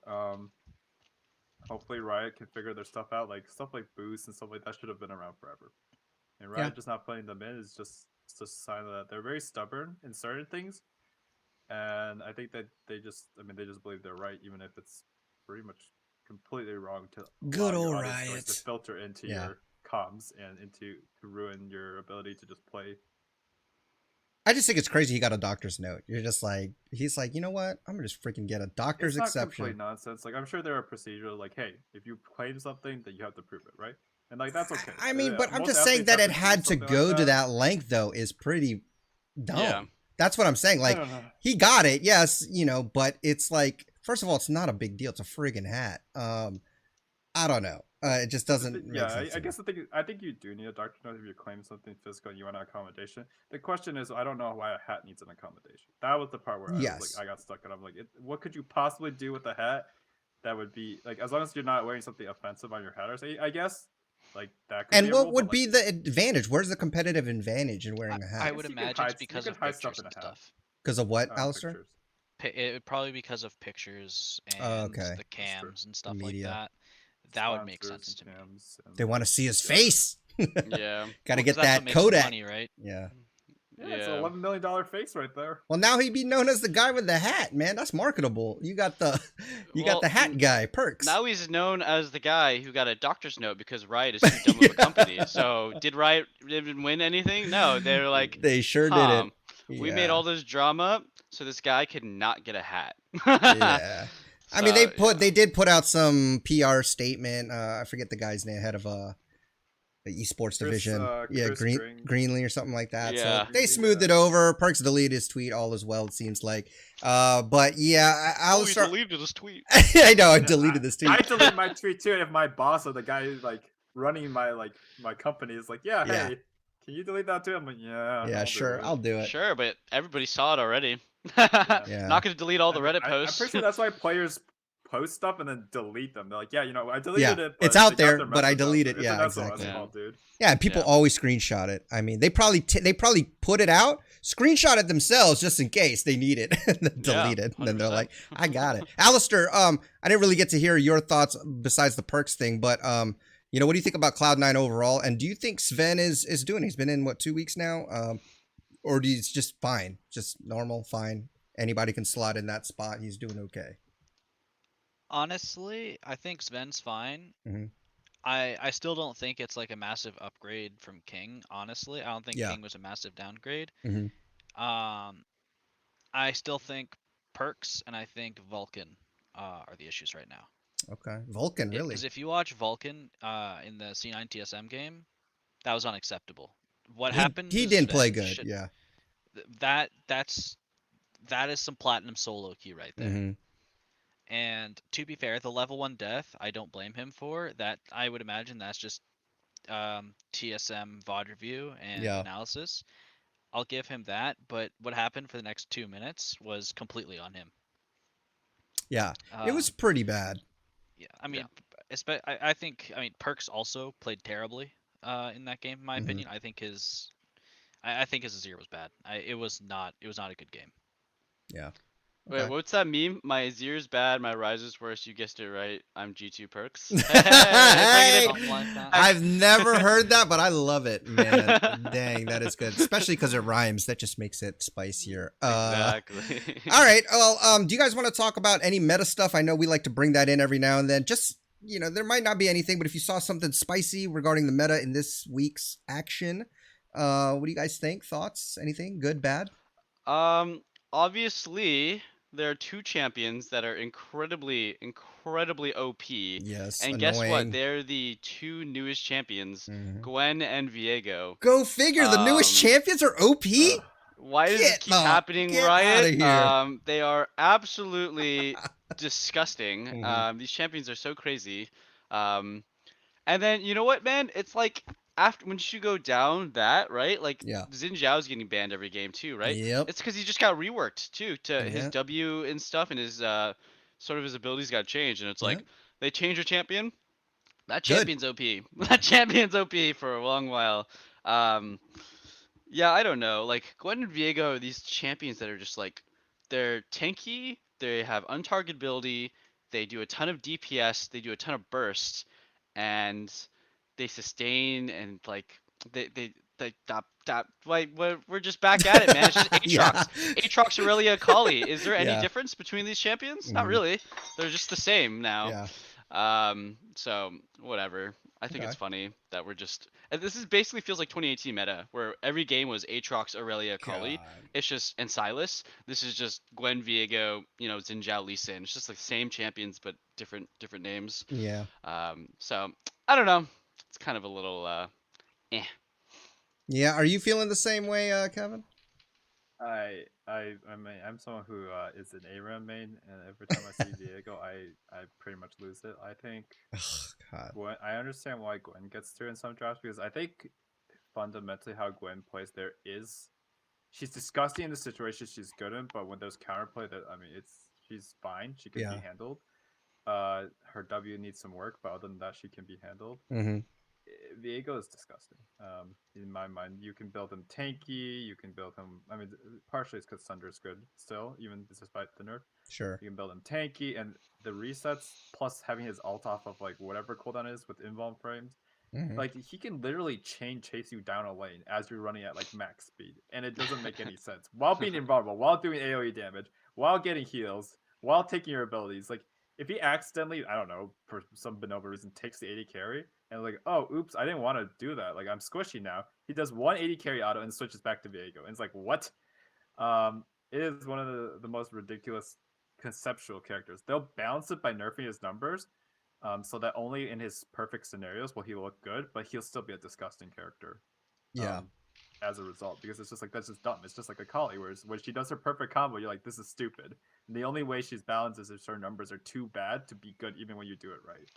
Hopefully Riot can figure their stuff out. Like stuff like boost and stuff like that should have been around forever. And Riot just not putting them in is just a sign that they're very stubborn in certain things. And I think that they just believe they're right, even if it's pretty much completely wrong to Good allow old your audience noise Riot. to filter into your comms and to ruin your ability to just play. I just think it's crazy he got a doctor's note. You're just like, he's like, you know what? I'm gonna just freaking get a doctor's It's not exception. complete nonsense. Like I'm sure there are procedures like, hey, if you claim something, then you have to prove it, right? And like that's okay. I mean, but I'm Most just saying athletes that have it do had to something go like to that length though is pretty dumb. Yeah. That's what I'm saying. I Like don't know. he got it, yes, you know, but it's like, first of all, it's not a big deal. It's a friggin' hat. I don't know. It just doesn't make sense. I guess the thing is, I think you do need a doctor note if you're claiming something physical and you want an accommodation. The question is, I don't know why a hat needs an accommodation. That was the part where I was like, I got stuck, and I'm like, what could you possibly do with a hat that would be like, as long as you're not wearing something offensive on your hat, or say, I guess, like that. Could And be a what rule, would but, be like, the advantage? Where's the competitive advantage in wearing a hat? I would you could imagine it's hide- you because could of hide stuff pictures in and a hat. stuff. Because of what, Alistair? pictures. It would probably because of pictures and okay. the cams and stuff Media. like that. That would make Sponsors sense to and me. cams and- They want to see his face. Yeah. Got to Well, get 'cause that's that what makes them Kodak. money, right? Yeah. Yeah, it's an $11 million face right there. Well, now he'd be known as the guy with the hat, man. That's marketable. You got the hat guy, Perks. Now he's known as the guy who got a doctor's note because Riot is too dumb of a company. So did Riot even win anything? No, they're like, they sure did it. We made all this drama so this guy could not get a hat. Yeah. I mean, So, they did put out some PR statement. I forget the guy's name, head of the esports division. Chris Greenlee or something like that. Yeah. So they smoothed it over. Perks deleted his tweet, all as well, it seems like. But yeah, I'll start. deleted his tweet. I know, I deleted this tweet. I deleted my tweet too, and if my boss or the guy who's like running my company is like, yeah, Yeah. hey, can you delete that too? I'm like, yeah. Yeah, sure, I'll do it. Sure, but everybody saw it already. Yeah. Not gonna delete all the Reddit I'm posts. pretty sure that's why players post stuff and then delete them. They're like, yeah, you know, I deleted it. But it's out they got there, their but I message out deleted there. it. It's Yeah, an SOS exactly. call, dude. Yeah, and people Yeah. always screenshot it. I mean, they probably put it out, screenshot it themselves just in case they need it, and then delete it. And then they're 100%. like, I got it. Alistair, I didn't really get to hear your thoughts besides the perks thing, but you know, what do you think about Cloud9 overall? And do you think Sven is doing? He's been in what, 2 weeks now? Or do he's just fine, just normal, fine? Anybody can slot in that spot. He's doing okay. Honestly, I think Sven's fine. Mhm. I still don't think it's like a massive upgrade from King. Honestly, I don't think Yeah. King was a massive downgrade. Mhm. I still think Perks and I think Vulcan are the issues right now. Okay, Vulcan, really? Because if you watch Vulcan in the C9 TSM game, that was unacceptable. What happened? He to didn't play Sven good. should- Yeah. That is some platinum solo key right there. Mm-hmm. And to be fair, the level 1 death, I don't blame him for that. I would imagine that's just TSM VOD review and Yeah. analysis. I'll give him that, but what happened for the next 2 minutes was completely on him. Yeah, it was pretty bad. Yeah, I mean, I think Perks also played terribly in that game. In my Mhm. opinion, I think his Azir was bad. It was not a good game. Yeah. Wait, Okay. what's that meme? My Azir's bad, my Riser's worse. You guessed it right. I'm G2 Perks. Hey! Something like that. I've never heard that, but I love it, man. Dang, that is good, especially because it rhymes. That just makes it spicier. Exactly. All right. Well, do you guys want to talk about any meta stuff? I know we like to bring that in every now and then. Just, you know, there might not be anything, but if you saw something spicy regarding the meta in this week's action, What do you guys think? Thoughts? Anything? Good, bad? Obviously, there are two champions that are incredibly OP. Yes, And guess what? annoying. They're the two newest champions, Mhm. Gwen and Viego. Go figure. The newest Um, champions are OP. why does this keep happening, Get out Riot? of here. They are absolutely disgusting. Mhm. These champions are so crazy. Um, and then you know what, man? It's like after once you go down that, right? Like Yeah. Xin Zhao's getting banned every game too, right? Yep. It's because he just got reworked too to his Yeah. W and stuff, and his sort of his abilities got changed. And it's Yeah. like they change your champion. That Good. champion's OP. That champion's OP for a long while. Um, yeah, I don't know. Like Gwen and Viego are these champions that are just like they're tanky, they have untargetability, they do a ton of DPS, they do a ton of burst, and they sustain and like they that like we're just back at it, man. It's just Yeah. Aatrox. Aatrox, Aurelia, Kali. Is there any Yeah. difference between these champions? Not Mhm. really. They're just the same now. Yeah. So whatever. I think it's Okay. funny that we're just. And this is basically feels like 2018 meta, where every game was Aatrox, Aurelia, Kali. God. It's just and Silas. This is just Gwen, Viego, Xin Zhao, Lee Sin. It's just like same champions but different names. Yeah. So I don't know. It's kind of a little eh. Yeah. Are you feeling the same way, Kevin? I mean, I'm someone who is an ARAM main, and every time I see Viego, I pretty much lose it. I think God. Gwen. I understand why Gwen gets through in some drafts because I think fundamentally how Gwen plays there is she's disgusting in the situation she's good in, but when there's counterplay, that I mean, she's fine. She can Yeah. be handled. Her W needs some work, but other than that, she can be handled. Mm-hmm. Viego is disgusting. In my mind, you can build him tanky. You can build him. I mean, partially it's because Thunder is good still, even despite the nerf. Sure. You can build him tanky, and the resets plus having his ult off of like whatever cooldown is with invuln frames. Mm-hmm. Like he can literally chain chase you down a lane as you're running at like max speed, and it doesn't make any sense. While being invulnerable, while doing AOE damage, while getting heals, while taking your abilities. Like if he accidentally, I don't know, for some benevolent reason, takes the 80 carry and like, oh, oops, I didn't want to do that. Like I'm squishy now. He does 180 carry auto and switches back to Viego, and it's like what? It is one of the most ridiculous conceptual characters. They'll balance it by nerfing his numbers, so that only in his perfect scenarios will he look good, but he'll still be a disgusting character. Yeah. As a result, because it's just like that's just dumb. It's just like a Kali, whereas when she does her perfect combo, you're like, this is stupid. And the only way she's balanced is if her numbers are too bad to be good, even when you do it right.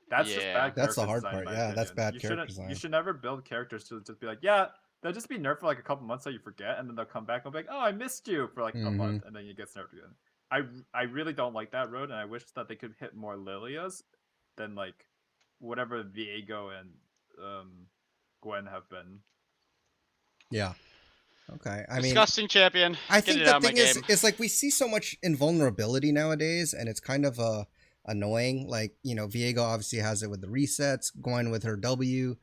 That's just Yeah. bad That's the character hard design, part. in my Yeah, that's opinion. bad You character shouldn't. design. You should never build characters to just be like, yeah, they'll just be nerfed for like a couple months so you forget, and then they'll come back and be like, oh, I missed you for like a month, and then you get nerfed again. I really don't like that road, and I wish that they could hit more Lilias than like whatever Viego and Gwen have been. Yeah. Okay. I mean, Disgusting champion. I Get think it the out of my thing is, game. is like we see so much invulnerability nowadays, and it's kind of annoying. Like Viego obviously has it with the resets, going with her W.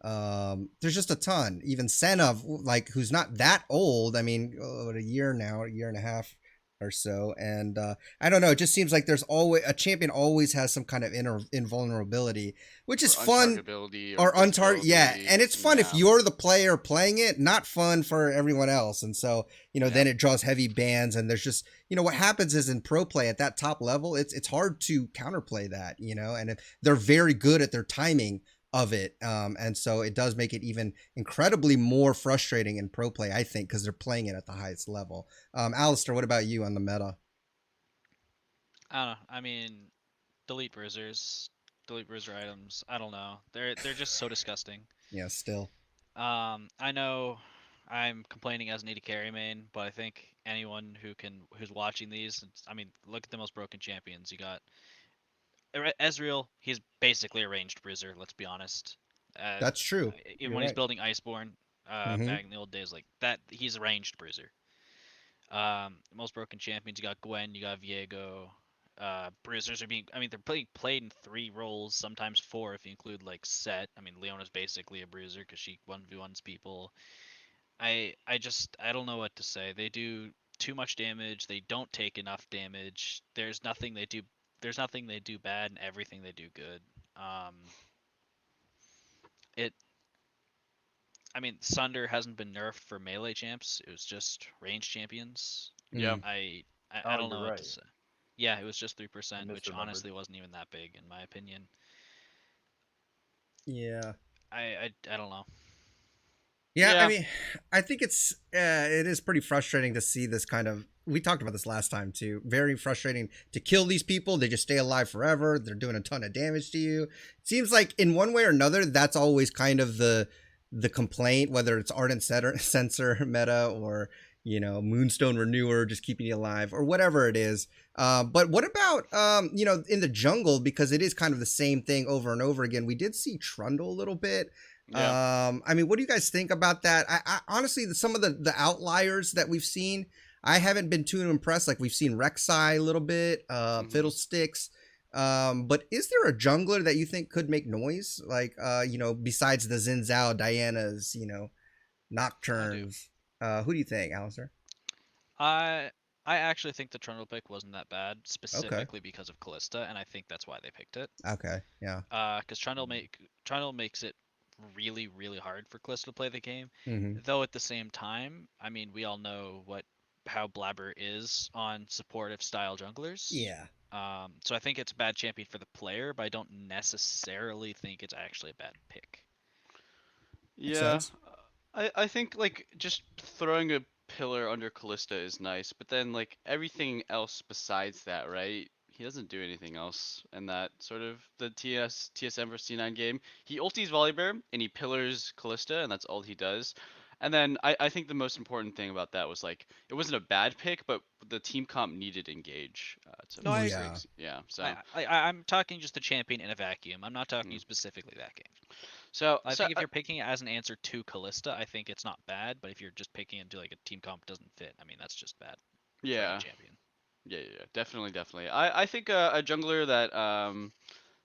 There's just a ton. Even Senna, like who's not that old. I mean, a year now, a year and a half or so, and I don't know. It just seems like there's always a champion always has some kind of invulnerability, which is Or fun. untargetability Or untarget, yeah, invisibility. and it's fun if Yeah. you're the player playing it, not fun for everyone else. And so then it draws heavy bans, and there's just what happens is in pro play at that top level, it's hard to counterplay that, and if they're very good at their timing of it, and so it does make it even incredibly more frustrating in pro play, I think, because they're playing it at the highest level. Alistair, what about you on the meta? I don't know. I mean, delete bruisers, delete bruiser items. I don't know. They're just so disgusting. Yeah, still. I know I'm complaining as an AD carry main, but I think anyone who's watching these, I mean, look at the most broken champions. You got Ezreal. He's basically a ranged bruiser. Let's be honest. That's true. Even You're when he's right. building Iceborne, Mm-hmm. back in the old days, like that, he's a ranged bruiser. Most broken champions. You got Gwen. You got Viego. Bruisers are being. I mean, they're being played in 3 roles, sometimes 4 if you include like Set. I mean, Leona's basically a bruiser because she 1v1s people. I don't know what to say. They do too much damage. They don't take enough damage. There's nothing they do. There's nothing they do bad, and everything they do good. It I mean, Sunder hasn't been nerfed for melee champs. It was just range champions. Yeah. I don't you're know what to right. say. Yeah, it was just I 3%, which misremembered. honestly wasn't even that big in my opinion. Yeah. I don't know. Yeah, I Yeah. mean, I think it is pretty frustrating to see this kind of. We talked about this last time too. Very frustrating to kill these people. They just stay alive forever. They're doing a ton of damage to you. It seems like in one way or another, that's always kind of the complaint, whether it's Ardent Sensor meta or Moonstone Renewer just keeping you alive or whatever it is. But what about in the jungle, because it is kind of the same thing over and over again. We did see Trundle a little bit. Yeah. I mean, what do you guys think about that? I honestly, some of the outliers that we've seen, I haven't been too impressed. Like we've seen Rek'Sai a little bit, Fiddlesticks. But is there a jungler that you think could make noise? Like, besides the Xin Zhao, Diana's, Nocturnes. Who do you think, Alistair? I I actually think the Trundle pick wasn't that bad, Okay. specifically because of Callista, and I think that's why they picked it. Okay. Yeah. Because Trundle makes it really hard for Callista to play the game. Mm-hmm. Though at the same time, I mean, we all know how Blabber is on supportive style junglers. Yeah. So I think it's a bad champion for the player, but I don't necessarily think it's actually a bad pick. Makes Yeah. sense. I think like just throwing a pillar under Callista is nice, but then like everything else besides that, right? He doesn't do anything else in that sort of the TSM versus C9 game. He ultis Volibear and he pillars Callista, and that's all he does. And then I think the most important thing about that was like it wasn't a bad pick, but the team comp needed engage No, I to agree. Yeah. yeah. I'm talking just the champion in a vacuum. I'm not talking Mm. specifically that game. So I so think if you're picking it as an answer to Callista, I think it's not bad. But if you're just picking it to like a team comp doesn't fit, I mean that's just bad for any yeah. champion. Yeah, definitely. I think a jungler that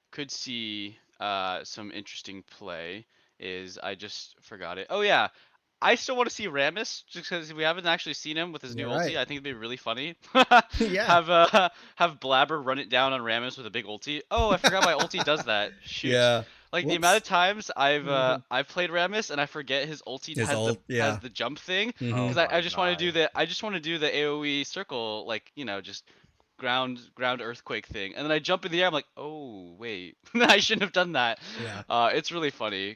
could see some interesting play is I just forgot it. Oh yeah, I still want to see Rammus just because we haven't actually seen him with his new You're ulti. right. I think it'd be really funny. Yeah. Have Blabber run it down on Rammus with a big ulti. Oh, I forgot my ulti does that. Shoot. Yeah. Like the amount Whoops. of times Mhm. I've played Rammus and I forget his ulti His has the ult. Yeah. jump thing Mm-hmm. Oh because my I just want to do god. the AOE circle like just ground earthquake thing, and then I jump in the air. I'm like, oh wait, I shouldn't have done that. Yeah. It's really funny.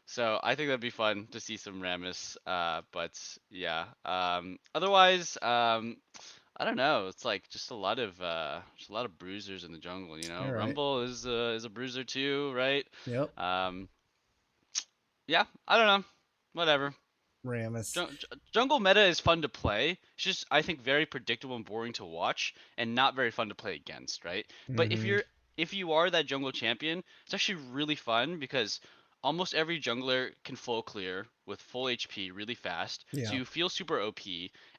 So I think that'd be fun to see some Rammus. But yeah. Otherwise, I don't know. It's like just a lot of bruisers in the jungle. All right. Rumble is a bruiser too, right? Yep. Um, yeah. I don't know. Whatever. Rammus. Jungle meta is fun to play. It's just I think very predictable and boring to watch, and not very fun to play against, right? But Mm-hmm. if you are that jungle champion, it's actually really fun because almost every jungler can flow clear with full HP really fast, so Yeah. you feel super OP,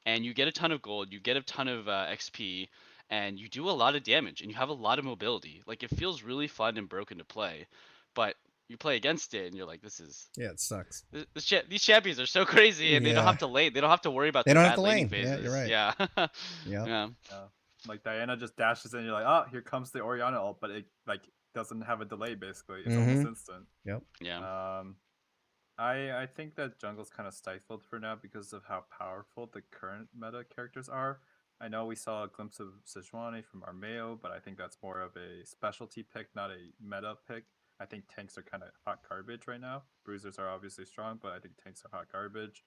and you get a ton of gold, you get a ton of XP, and you do a lot of damage, and you have a lot of mobility. Like it feels really fun and broken to play, but you play against it, and you're like, this is Yeah. It sucks. these champions are so crazy, and they don't Yeah. have to lane. They don't have to worry about They the don't have bad to laning lane. Yeah. You're phases. right. Yeah, Yep. yeah, Yeah. Like Diana just dashes in, and you're like, oh, here comes the Orianna ult, but it like doesn't have a delay. Basically, it's almost Mm-hmm. instant. Yep. yeah, Um, I think that jungle's kind of stifled for now because of how powerful the current meta characters are. I know we saw a glimpse of Sejuani from Armeo, but I think that's more of a specialty pick, not a meta pick. I think tanks are kind of hot garbage right now. Bruisers are obviously strong, but I think tanks are hot garbage.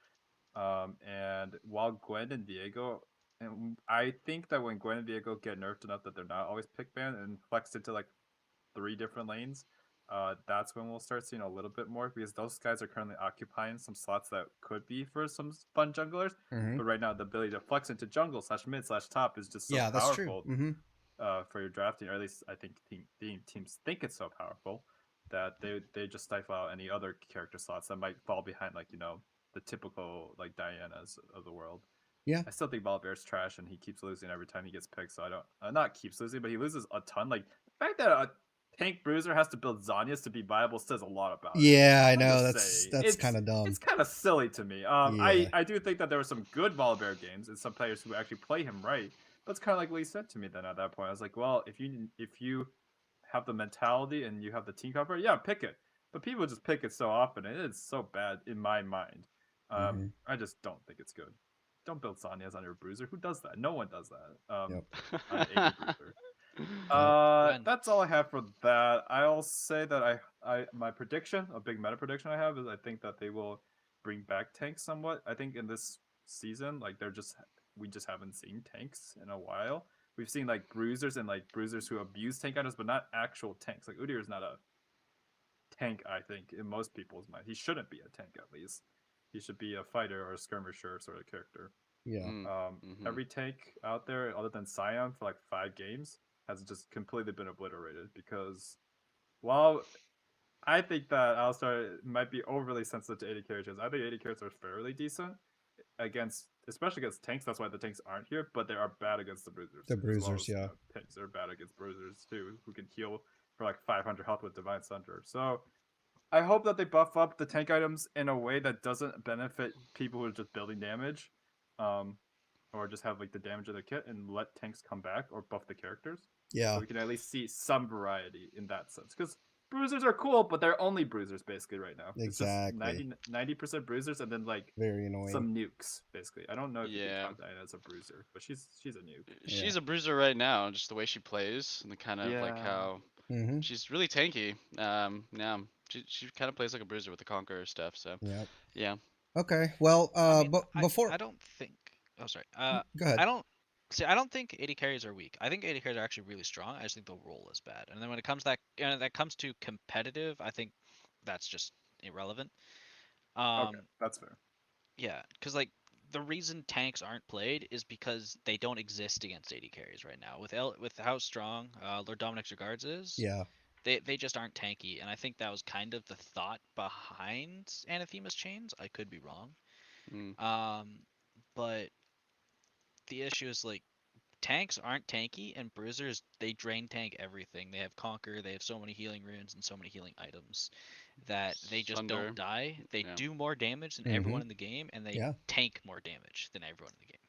And while Gwen and Diego, and I think that when Gwen and Diego get nerfed enough that they're not always pick banned and flexed into like 3 different lanes, that's when we'll start seeing a little bit more because those guys are currently occupying some slots that could be for some fun junglers. Mm-hmm. But right now, the ability to flex into jungle slash mid slash top is just so Yeah. That's true. powerful Mm-hmm. for your drafting, or at least I think teams think it's so powerful that they just stifle out any other character slots that might fall behind, like the typical like Diana's of the world. Yeah. I still think Volibear's trash, and he keeps losing every time he gets picked. So I don't, not keeps losing, but he loses a ton. Like the fact that a tank bruiser has to build Zanyas to be viable says a lot about it. Yeah. I I'm know. just That's saying, that's kind of dumb. it's kind of silly to me. Yeah. I do think that there were some good Volibear games and some players who actually play him right. That's kind of like what he said to me. Then at that point, I was like, well, if you have the mentality and you have the team cover, yeah, pick it. but people just pick it so often, and it's so bad in my mind. I just don't think it's good. Don't build Sanyas on your bruiser. Who does that? No one does that. Yep. On an AD bruiser. When- That's all I have for that. I'll say that my prediction, a big meta prediction I have, is I think that they will bring back tanks somewhat. I think in this season, like we just haven't seen tanks in a while. We've seen like bruisers and like bruisers who abuse tank items, but not actual tanks. Like Udyr is not a tank, I think, in most people's mind. He shouldn't be a tank at least. He should be a fighter or a skirmisher sort of character. Yeah. Every tank out there, other than Scion, for like 5 games, has just completely been obliterated because while I think that Alistar might be overly sensitive to AD carries, I think AD carries are fairly decent against, especially against tanks. That's why the tanks aren't here, but they are bad against the bruisers. The bruisers, yeah. Tanks are bad against bruisers too, who can heal for like 500 health with Divine Sunder. So I hope that they buff up the tank items in a way that doesn't benefit people who are just building damage. Or just have like the damage of the kit and let tanks come back or buff the characters. Yeah. So we can at least see some variety in that sense. Because bruisers are cool, but they're only bruisers basically right now. Exactly. It's just 90% bruisers and then like Very annoying. some nukes basically. I don't know if you Yeah. can count Diana as a bruiser, but she's a nuke. She's a bruiser right now, just the way she plays and the kind of like Yeah. how Mm-hmm. she's really tanky. Yeah, she kind of plays like a bruiser with the conqueror stuff. So Yep. yeah. Okay. Well, I mean, but before I don't think. Oh, sorry. go ahead. I don't think AD carries are weak. I think AD carries are actually really strong. I just think the role is bad. And then when it comes that comes to competitive, I think that's just irrelevant. Okay, that's fair. Yeah, because like the reason tanks aren't played is because they don't exist against AD carries right now. With how strong Lord Dominic's Regards is, Yeah. they just aren't tanky. And I think that was kind of the thought behind Anathema's chains. I could be wrong. But the issue is like tanks aren't tanky, and bruisers they drain tank everything. They have conquer, they have so many healing runes and so many healing items that they just Sunder. don't die. They Yeah. do more damage than Mhm. everyone in the game, and they Yeah. tank more damage than everyone in the game.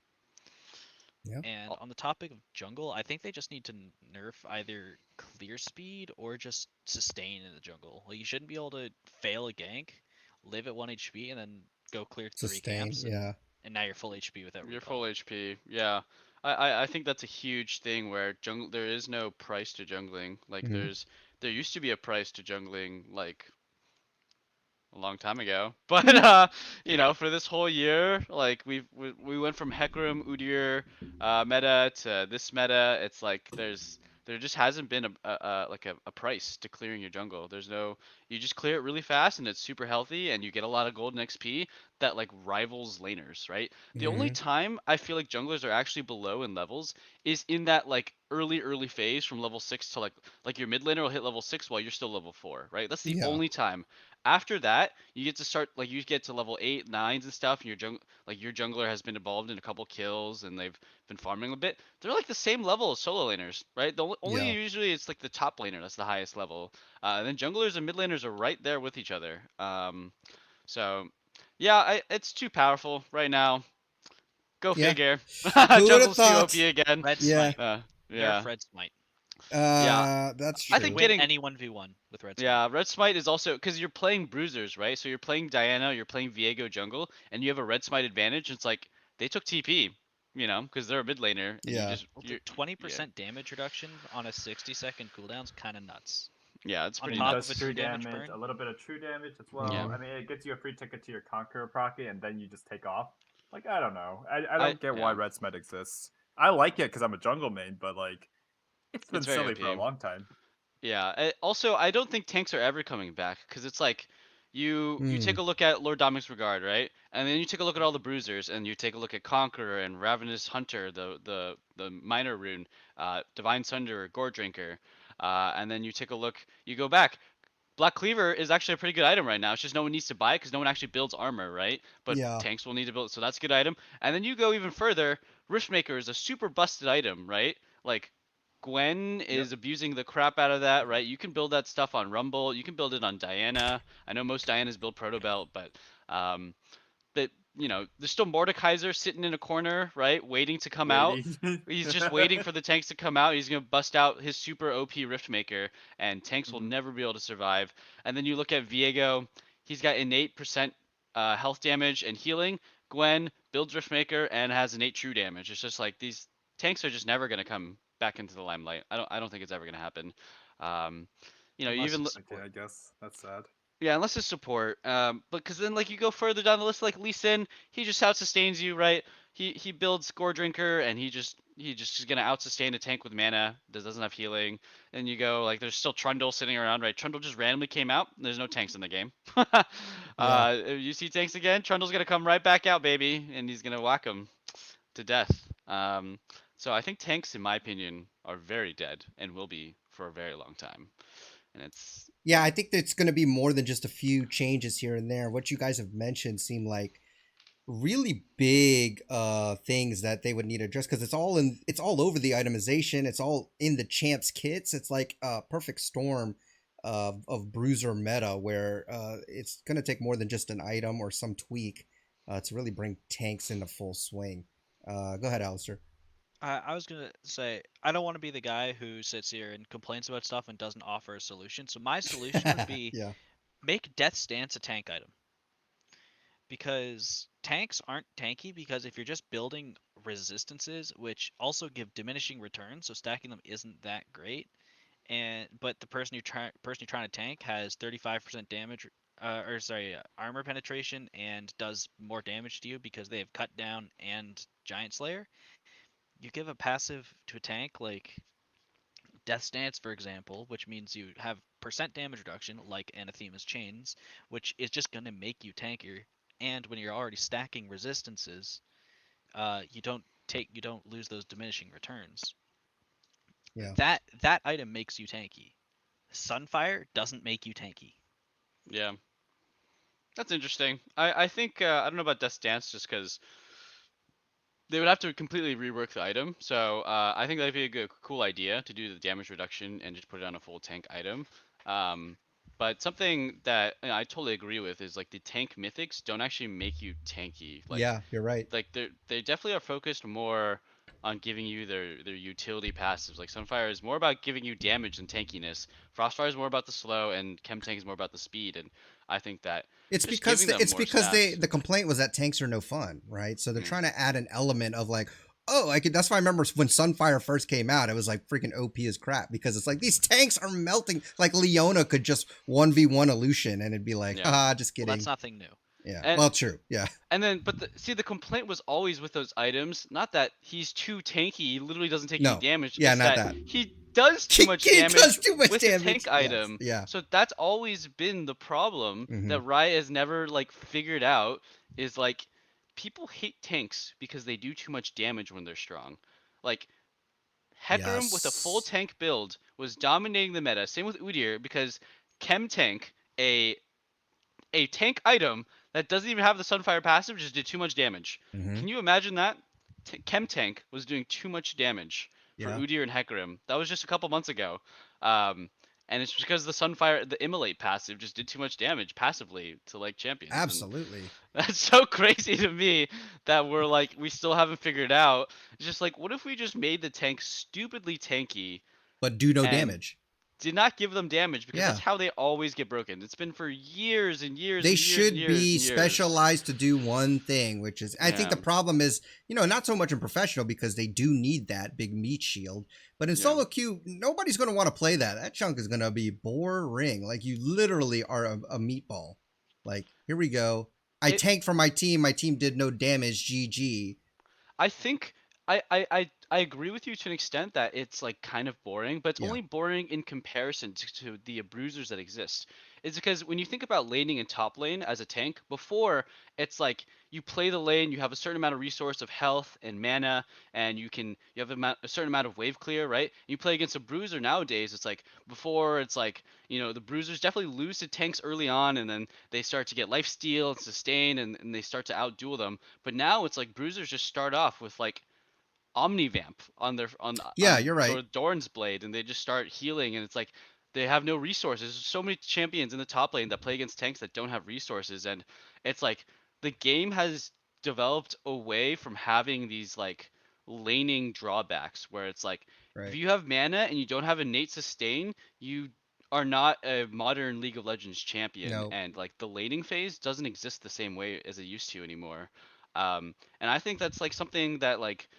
Yeah. And on the topic of jungle, I think they just need to nerf either clear speed or just sustain in the jungle. Like you shouldn't be able to fail a gank, live at 1 HP, and then go clear 3 Sustain. camps, Yeah. and now you're full HP without You're recall. full HP. Yeah. I think that's a huge thing where there is no price to jungling. Like Mhm. there used to be a price to jungling like a long time ago. But you know, for this whole year, like we went from Hecarim, Udyr meta to this meta. It's like there just hasn't been a price to clearing your jungle. There's no you just clear it really fast and it's super healthy and you get a lot of golden XP that like rivals laners, right? The only Mhm. time I feel like junglers are actually below in levels is in that like early phase from level 6 to like your mid laner will hit level 6 while you're still level 4, right? That's the Yeah. only time. After that, you get to start like you get to level 8, 9s and stuff, and your jungler has been involved in a couple kills and they've been farming a bit. They're like the same level as solo laners, right? The only Yeah. usually it's like the top laner that's the highest level. And then junglers and mid laners are right there with each other. So yeah, it's too powerful right now. Go Yeah. figure. Who would have Jungle's too thought? OP again. Red Yeah. Smite. Yeah. Nerf Red Smite. That's I true. think Win getting any 1v1 with Red Smite. Yeah, Red Smite is also because you're playing bruisers, right? So you're playing Diana, you're playing Viego jungle, and you have a Red Smite advantage. It's like they took TP, you know, because they're a mid laner, and Yeah. you're 20% damage reduction on a 60-second cooldown's kind of nuts. yeah, it's On pretty top nuts. of a true 2 damage damage, burn? a little bit of true damage as well. Yeah. I mean, it gets you a free ticket to your Conqueror procket, and then you just take off. Like, I don't know. I I don't get why yeah. Red Smite exists. I like it because I'm a jungle main, but like, it's been It's very silly for a OP. long time. Yeah. Also, I don't think tanks are ever coming back because it's like you take a look at Lord Dominic's Regard, right? And then you take a look at all the bruisers, and you take a look at Conqueror and Ravenous Hunter, the minor rune, Divine Sunder, Gore Drinker, and then you take a look. You go back. Black Cleaver is actually a pretty good item right now. It's just no one needs to buy it because no one actually builds armor, right? But Yeah. tanks will need to build it, so that's a good item. And then you go even further. Riftmaker is a super busted item, right? Like Gwen is abusing the crap out of that, right? You can build that stuff on Rumble. You can build it on Diana. I know most Dianas build Proto Belt, but um, but there's still Mordekaiser sitting in a corner, right, waiting to come out. Waiting. He's just waiting for the tanks to come out. He's gonna bust out his super OP Riftmaker, and tanks will Mhm. never be able to survive. And then you look at Viego, he's got innate percent health damage and healing. Gwen builds Riftmaker and has innate true damage. It's just like these tanks are just never gonna come back into the limelight. I don't think it's ever gonna happen. Um, Unless even it's Okay, I guess that's sad. yeah, unless it's support. But because then like you go further down the list, like Lee Sin, he just out sustains you, right? He builds Gore Drinker and he just is gonna out sustain a tank with mana that doesn't have healing. And you go like there's still Trundle sitting around, right? Trundle just randomly came out. There's no tanks in the game. Yeah. If you see tanks again, Trundle's gonna come right back out, baby, and he's gonna whack them to death. So I think tanks, in my opinion, are very dead and will be for a very long time. And it's Yeah, I think it's going to be more than just a few changes here and there. What you guys have mentioned seem like really big things that they would need to address because it's all over the itemization. It's all in the champs kits. It's like a perfect storm of bruiser meta where it's going to take more than just an item or some tweak to really bring tanks into full swing. Go ahead, Alistair. I was gonna say I don't want to be the guy who sits here and complains about stuff and doesn't offer a solution. So my solution would be Yeah. make Death Stance a tank item because tanks aren't tanky because if you're just building resistances, which also give diminishing returns, so stacking them isn't that great. And but the person you're trying to tank has 35% damage, or sorry, armor penetration and does more damage to you because they have cut down and giant slayer. You give a passive to a tank like Death Stance, for example, which means you have percent damage reduction, like Anathema's Chains, which is just going to make you tankier. And when you're already stacking resistances, you don't lose those diminishing returns. Yeah. That item makes you tanky. Sunfire doesn't make you tanky. yeah. That's interesting. I think I don't know about Death Dance just because they would have to completely rework the item. So I think that'd be a good, cool idea to do the damage reduction and just put it on a full tank item. Um, but something that I totally agree with is like the tank mythics don't actually make you tanky. Yeah, you're right. Like they definitely are focused more on giving you their utility passives. Like Sunfire is more about giving you damage than tankiness. Frostfire is more about the slow, and Chemtank is more about the speed. And I think that just giving them It's more because they stats. the complaint was that tanks are no fun, right? So they're Mm, trying to add an element of like, oh, I could. That's why I remember when Sunfire first came out, it was like freaking OP as crap because it's like these tanks are melting. Like Leona could just 1v1 Illusion and it'd be like, yeah. haha, just Well, kidding. that's nothing new. Yeah. And Well, true. Yeah. And then, but see, the complaint was always with those items, not that he's too tanky, he literally doesn't take any No. damage. Yeah, It's not that that. he does too much He does damage too much with the damage. tank Yes. item. Yeah. So that's always been the problem Hmm. that Riot has never like figured out is like people hate tanks because they do too much damage when they're strong. Like Hecarim with a full Yes. tank build was dominating the meta. Same with Udyr because Chem Tank, a tank item that doesn't even have the Sunfire passive just did too much damage. Hmm. Can you imagine that? Chem Tank was doing too much damage for Yeah. Udyr and Hecarim. That was just a couple months ago. Um, and it's because the Sunfire, the Immolate passive just did too much damage passively to like champions. And Absolutely. that's so crazy to me that we're like, we still haven't figured out. It's just like, what if we just made the tank stupidly tanky But do no and damage. did not give them damage because that's Yeah. how they always get broken. It's been for years and years They and years and should years be and years. specialized to do one thing, which is I think Yeah, the problem is, not so much in professional because they do need that big meat shield, but in yeah. solo queue, nobody's going to want to play that. That chunk is going to be boring. Like you literally are a meatball. Like, here we go. I It tanked for my team. My team did no damage. GG. I think I agree with you to an extent that it's like kind of boring, but it's Yeah. only boring in comparison to the bruisers that exist. It's because when you think about laning in top lane as a tank, before it's like you play the lane, you have a certain amount of resource of health and mana, and you have a certain amount of wave clear, right? You play against a bruiser nowadays, it's like before it's like the bruisers definitely lose to tanks early on, and then they start to get life steal and sustain, and they start to outduel them. But now it's like bruisers just start off with like Omnivamp on their Yeah, on you're right. Dorn's blade, and they just start healing, and it's like they have no resources. There's so many champions in the top lane that play against tanks that don't have resources, and it's like the game has developed away from having these like laning drawbacks where it's like if Right. you have mana and you don't have innate sustain, you are not a modern League of Legends champion, No. and like the laning phase doesn't exist the same way as it used to anymore. And I think that's like something that like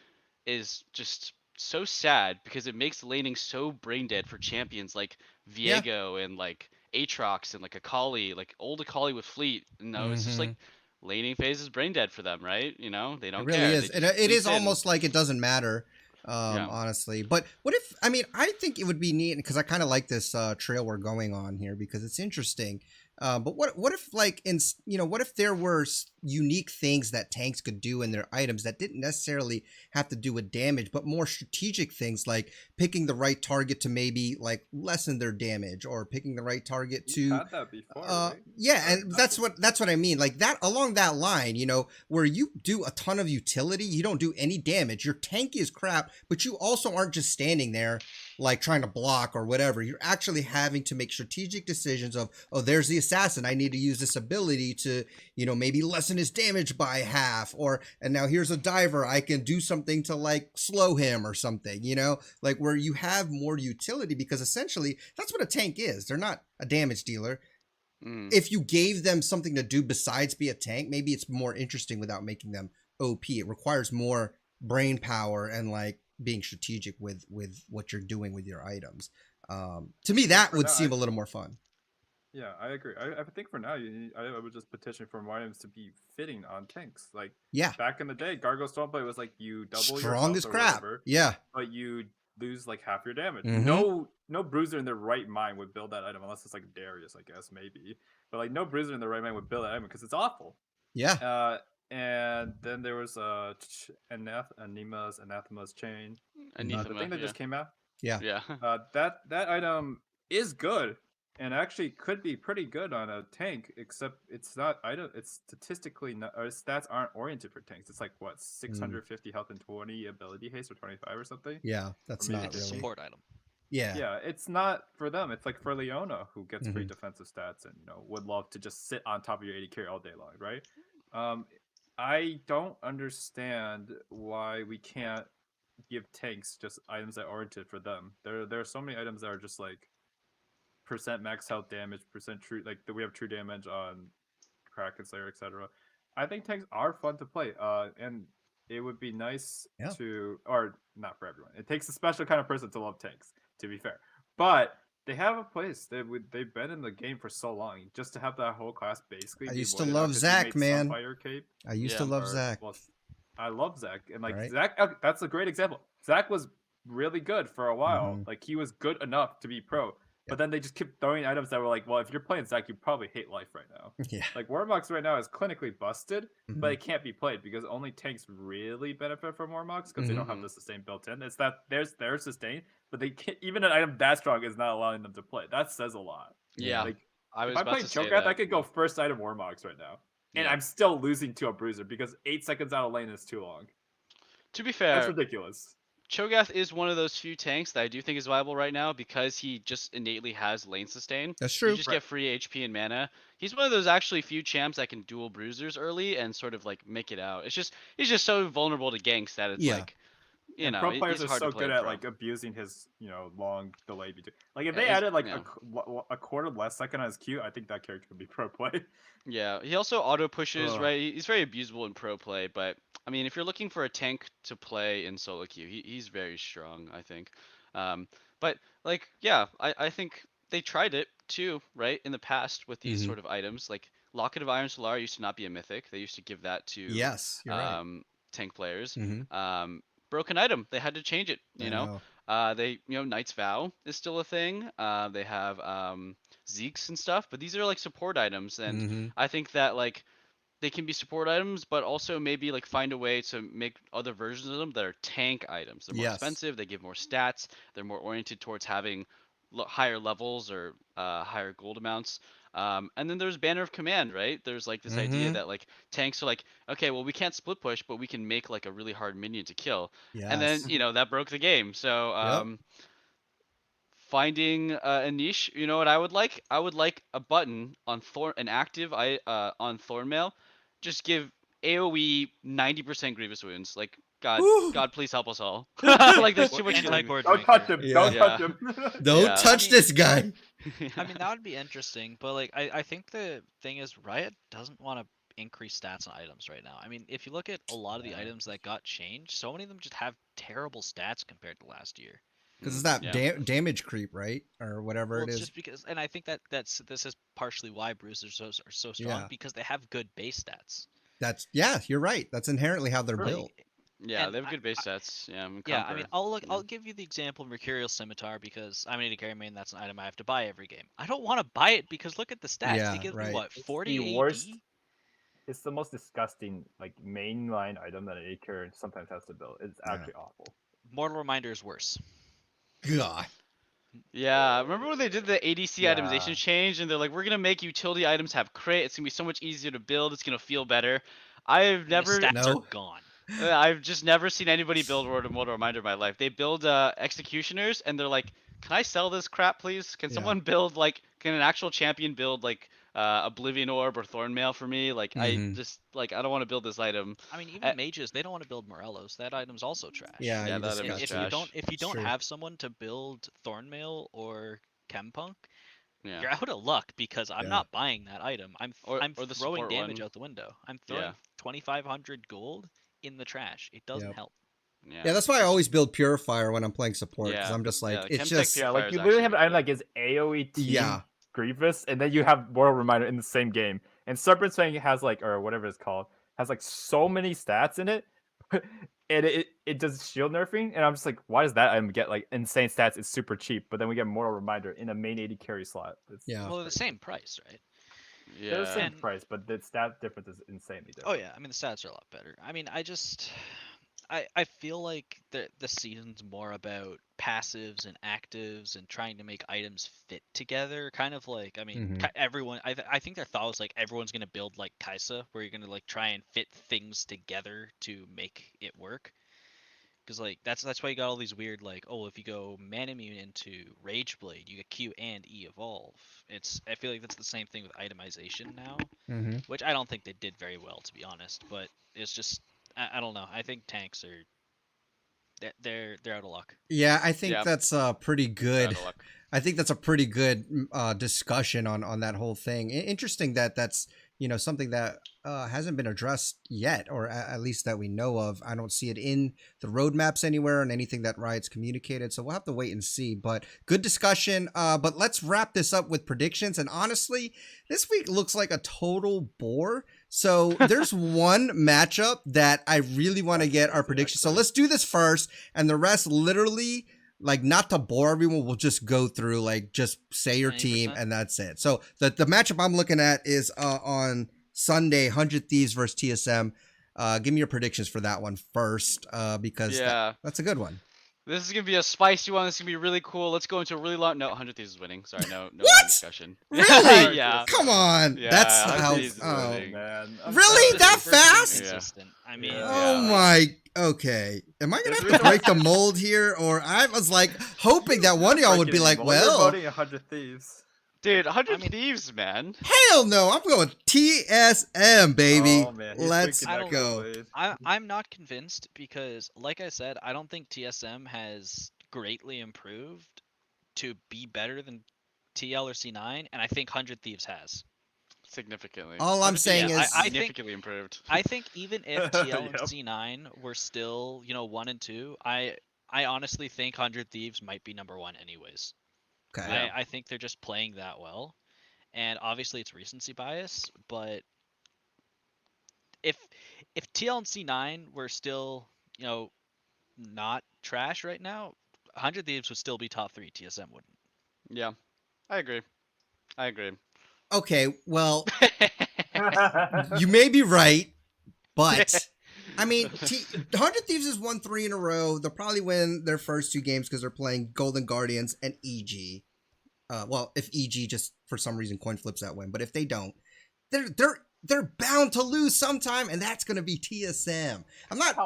is just so sad because it makes laning so brain dead for champions like Yeah. Viego and like Aatrox and like Akali, like old Akali with Fleet. It's just like Mm-hmm. laning phase is brain dead for them, right? They It don't really care. They is. just It fleet is in. almost like it doesn't matter, Yeah. honestly. But what if, I mean, I think it would be neat because I kind of like this trail we're going on here because it's interesting. But what if like what if there were unique things that tanks could do in their items that didn't necessarily have to do with damage, but more strategic things like picking the right target to maybe like lessen their damage or picking the right target You to had that before, right? yeah, Or and not that's what I mean. Like that along that line, where you do a ton of utility, you don't do any damage. Your tank is crap, but you also aren't just standing there like trying to block or whatever. You're actually having to make strategic decisions of, oh, there's the assassin. I need to use this ability to, maybe lessen his damage by half, and now here's a diver. I can do something to like slow him or something, like where you have more utility because essentially that's what a tank is. They're not a damage dealer. Mm. If you gave them something to do besides be a tank, maybe it's more interesting without making them OP. It requires more brain power and like being strategic with what you're doing with your items. To me, that would seem a little more fun. Yeah, I agree. I think for now, I would just petition for more items to be fitting on tanks. Like Yeah, back in the day, Gargoyle Stormblade was like you double your strong health as or crap. whatever, Yeah. but you lose like half your damage. Mhm. No bruiser in their right mind would build that item unless it's like Darius, I guess maybe. But like no bruiser in their right mind would build that item because it's awful. Yeah. And then there was Anathema's chain, the Anathema, thing that yeah. just came out. Yeah. Yeah. That item is good and actually could be pretty good on a tank, except it's not item. It's statistically not, or stats aren't oriented for tanks. It's like what 650 health and 20 ability haste or 25 or something. Yeah. That's Or maybe not It's a really. support item. Yeah. Yeah, it's not for them. It's like for Leona, who gets free Mhm. defensive stats and would love to just sit on top of your 80 carry all day long, right? I don't understand why we can't give tanks just items that are oriented for them. There are so many items that are just like percent max health damage, percent true, like we have true damage on Kraken Slayer, etc. I think tanks are fun to play, and it would be nice Yeah. to, or not for everyone. It takes a special kind of person to love tanks, to be fair. But they have a place. They've been in the game for so long. Just to have that whole class basically I be used to voided out love 'cause you Zach, made man. Sunfire Cape. I used to Yeah. love Zach. Well, I love Zach, and like Right. Zach, that's a great example. Zach was really good for a while. Mhm. Like he was good enough to be pro. But Yep. then they just kept throwing items that were like, well, if you're playing Zach, you probably hate life right now. Yeah. Like Warmox right now is clinically busted, but Mhm. it can't be played because only tanks really benefit from Warmox because they don't have Mhm. the sustain built in. It's that there's sustain, but they can't, even an item that strong is not allowing them to play. That says a lot. Yeah. Like I if was I about played to say Cho'gath, that. I could go first item Warmox right now, and Yeah. I'm still losing to a bruiser because 8 seconds out of lane is too long. To be That's fair, ridiculous. Cho'gath is one of those few tanks that I do think is viable right now because he just innately has lane sustain. That's You true. just Right. get free HP and mana. He's one of those actually few champs that can dual bruisers early and sort of like make it out. He's just so vulnerable to ganks that it's Yeah. like And pro players he's are hard so to play good in at pro. like abusing his long delay between. Like if Yeah, they added like yeah. a quarter less second on his Q, I think that character would be pro play. Yeah, he also auto pushes, Ugh. right? He's very abusable in pro play, but I mean, if you're looking for a tank to play in solo queue, he's very strong, I think. But like, yeah, I think they tried it too, right? In the past with these Mhm. sort of items, like Locket of Iron Solar used to not be a mythic. They used to give that to Yes, you're right. tank players. Mhm. Broken item, they had to change it, I know. They, Knight's Vow is still a thing. They have Zeeks and stuff, but these are like support items, and Mhm. I think that like they can be support items, but also maybe like find a way to make other versions of them that are tank items. They're more Yes. expensive. They give more stats. They're more oriented towards having higher levels or higher gold amounts. And then there's Banner of Command, right? There's like this idea Mhm. that like tanks are like, okay, well we can't split push, but we can make like a really hard minion to kill. And then Yes. that broke the game. So Yep. finding a niche. You know what I would like? I would like a button on an active on Thornmail. Just give AoE 90% Grievous wounds. Like, God, Woo. God, please help us all. Like, there's too much healing. Anti-board Don't touch him. Yeah. Don't Yeah. touch him. Don't Yeah. touch I mean- this guy. I mean, that would be interesting, but like, I think the thing is, Riot doesn't want to increase stats on items right now. I mean, if you look at a lot of the items that got changed, so many of them just have terrible stats compared to last year. Because it's that Yeah. damage creep, right? Or whatever Well, it it's is. just because, and I think this is partially why bruisers are so strong, Yeah. because they have good base stats. Yeah, you're right. That's inherently how they're Like, built. Yeah, and they have good base sets. Yeah, and Yeah, I mean, Conqueror. I'll give you the example of Mercurial Scimitar because I'm an AD carry main. That's an item I have to buy every game. I don't want to buy it because look at the stats. Yeah, They give right. me what, It's 40 the AD? worst. It's the most disgusting like mainline item that an AD carry sometimes has to build. It's Yeah. actually awful. Mortal Reminder is worse. God. Yeah, remember when they did the ADC Yeah. itemization change and they're like, we're gonna make utility items have crit. It's gonna be so much easier to build. It's gonna feel better. I've And never, the stats No. are gone. I've just never seen anybody build Mortal Reminder in my life. They build executioners and they're like, can I sell this crap, please? Can Yeah. someone build like, can an actual champion build like Oblivion Orb or Thornmail for me? Like, Mhm. I just like, I don't want to build this item. I mean, even Uh, mages, they don't want to build Morellos. That item's also trash. Yeah, Yeah, you that just item got is If to- you trash. don't True. have someone to build Thornmail or Chempunk, Yeah. you're out of luck because I'm Yeah. not buying that item. I'm Or the throwing support damage one. out the window. I'm throwing Yeah. 2,500 gold in the trash. It doesn't Yep. help. Yeah, that's why I always build Purifier when I'm playing support. Because Yeah. I'm just like, Yeah, it's Chemtech just. Yeah, Purifier like is you literally have an actually item like is AoE team Yeah. Grievous, and then you have Mortal Reminder in the same game. And Serpent Fang has like, or whatever it's called, has like so many stats in it, and it does shield nerfing. And I'm just like, why does that item get like insane stats? It's super cheap, but then we get Mortal Reminder in a main AD carry slot. Yeah. Well, they're the same price, right? They're the same And- price, but the stat difference is insanely different. Oh yeah, I mean the stats are a lot better. I mean, I feel like the season's more about passives and actives and trying to make items fit together. Kind of like, I mean, Mhm. everyone. I think their thought was like everyone's gonna build like Kaisa, where you're gonna like try and fit things together to make it work. Because like that's why you got all these weird like, oh, if you go Man Immune into Rage Blade, you get Q and E evolve. I feel like that's the same thing with itemization now, Mhm. which I don't think they did very well, to be honest. But it's just I don't know. I think tanks are they're out of luck. Yeah, I think Yeah. that's pretty Out good. of luck. I think that's a pretty good discussion on that whole thing. Interesting that that's something that hasn't been addressed yet, or at least that we know of. I don't see it in the roadmaps anywhere and anything that Riot's communicated. So we'll have to wait and see. But good discussion. But let's wrap this up with predictions. And honestly, this week looks like a total bore. So there's one matchup that I really want to get our predictions. So let's do this first, and the rest literally. Like, not to bore everyone, we'll just go through, like, just say your team 90%? and that's it. So the matchup I'm looking at is on Sunday, 100 Thieves versus TSM. Give me your predictions for that one first, because Yeah. that's a good one. This is gonna be a spicy one. This is gonna be really cool. Let's go into a really long. No, 100 Thieves is winning. Sorry, no What? long discussion. Really? Yeah. Come on. Yeah, That's 100 how. Thieves is Oh, winning. Man, Really? That Super fast? inconsistent. I mean, Yeah. oh my. Okay. Am I going to have to There's- break the mold here? Or I was like hoping that one of y'all would be like, You're well, voting 100 Thieves. Dude, 100 I mean- Thieves, man. hell no. I'm going TSM, baby. Oh, man, he's Let's drinking that go. Kool-Aid. I'm not convinced because, like I said, I don't think TSM has greatly improved to be better than TL or C9, and I think 100 Thieves has. Significantly. All I'm 100 saying Thieves is- I think- significantly improved. I think even if TL Yep. and C9 were still, 1 and 2, I honestly think 100 Thieves might be number 1 anyways. Okay. Yeah. I think they're just playing that well, and obviously it's recency bias. But if TL and C9 were still, not trash right now, 100 Thieves would still be top 3. TSM wouldn't. Yeah, I agree. I agree. Okay. Well, you may be right, but I mean, 100 Thieves has won 3 in a row. They'll probably win their first 2 games because they're playing Golden Guardians and EG. Well, if EG just for some reason coin flips that win, but if they don't, they're bound to lose sometime, and that's going to be TSM. I'm not.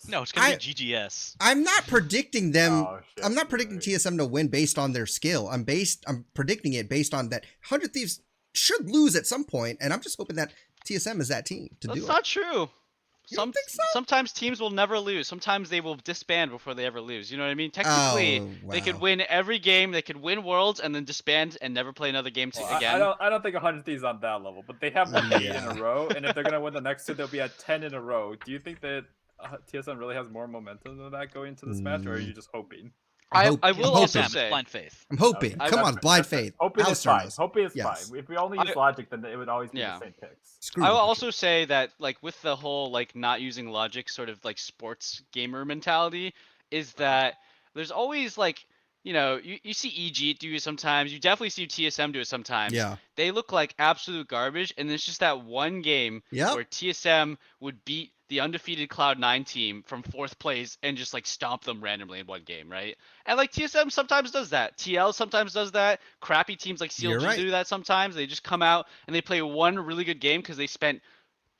No, it's gonna I- be GGS. I'm not predicting them. Oh, shit, I'm not you're predicting right. TSM to win based on their skill. I'm predicting it based on that 100 Thieves should lose at some point, and I'm just hoping that TSM is that team to That's do not true. You don't think so? Sometimes teams will never lose. Sometimes they will disband before they ever lose. You know what I mean? Technically, they could wow. win every game. They could win Worlds and then disband and never play another game Well, again. I don't think 100 Thieves on that level, but they have won 8 in Yeah. a row, and if they're gonna win the next 2, they'll be at 10 in a row. Do you think that TSM really has more momentum than that going into this match, or are you just hoping? I I'm will hoping. also TSM, say, blind faith. I'm hoping. Okay. Come on, blind That's fair. faith. Hoping is Alistair fine. knows. Hoping is Yes. fine. If we only use logic, then it would always be Yeah. the same picks. Screw I will logic. also say that like with the whole like not using logic sort of like sports gamer mentality is that there's always like you see EG do it sometimes. You definitely see TSM do it sometimes. Yeah. They look like absolute garbage, and it's just that one game Yep. where TSM would beat the undefeated Cloud9 team from 4th place and just like stomp them randomly in one game, right? And like TSM sometimes does that. TL sometimes does that. Crappy teams like You're CLG right. do that sometimes. They just come out and they play one really good game because they spent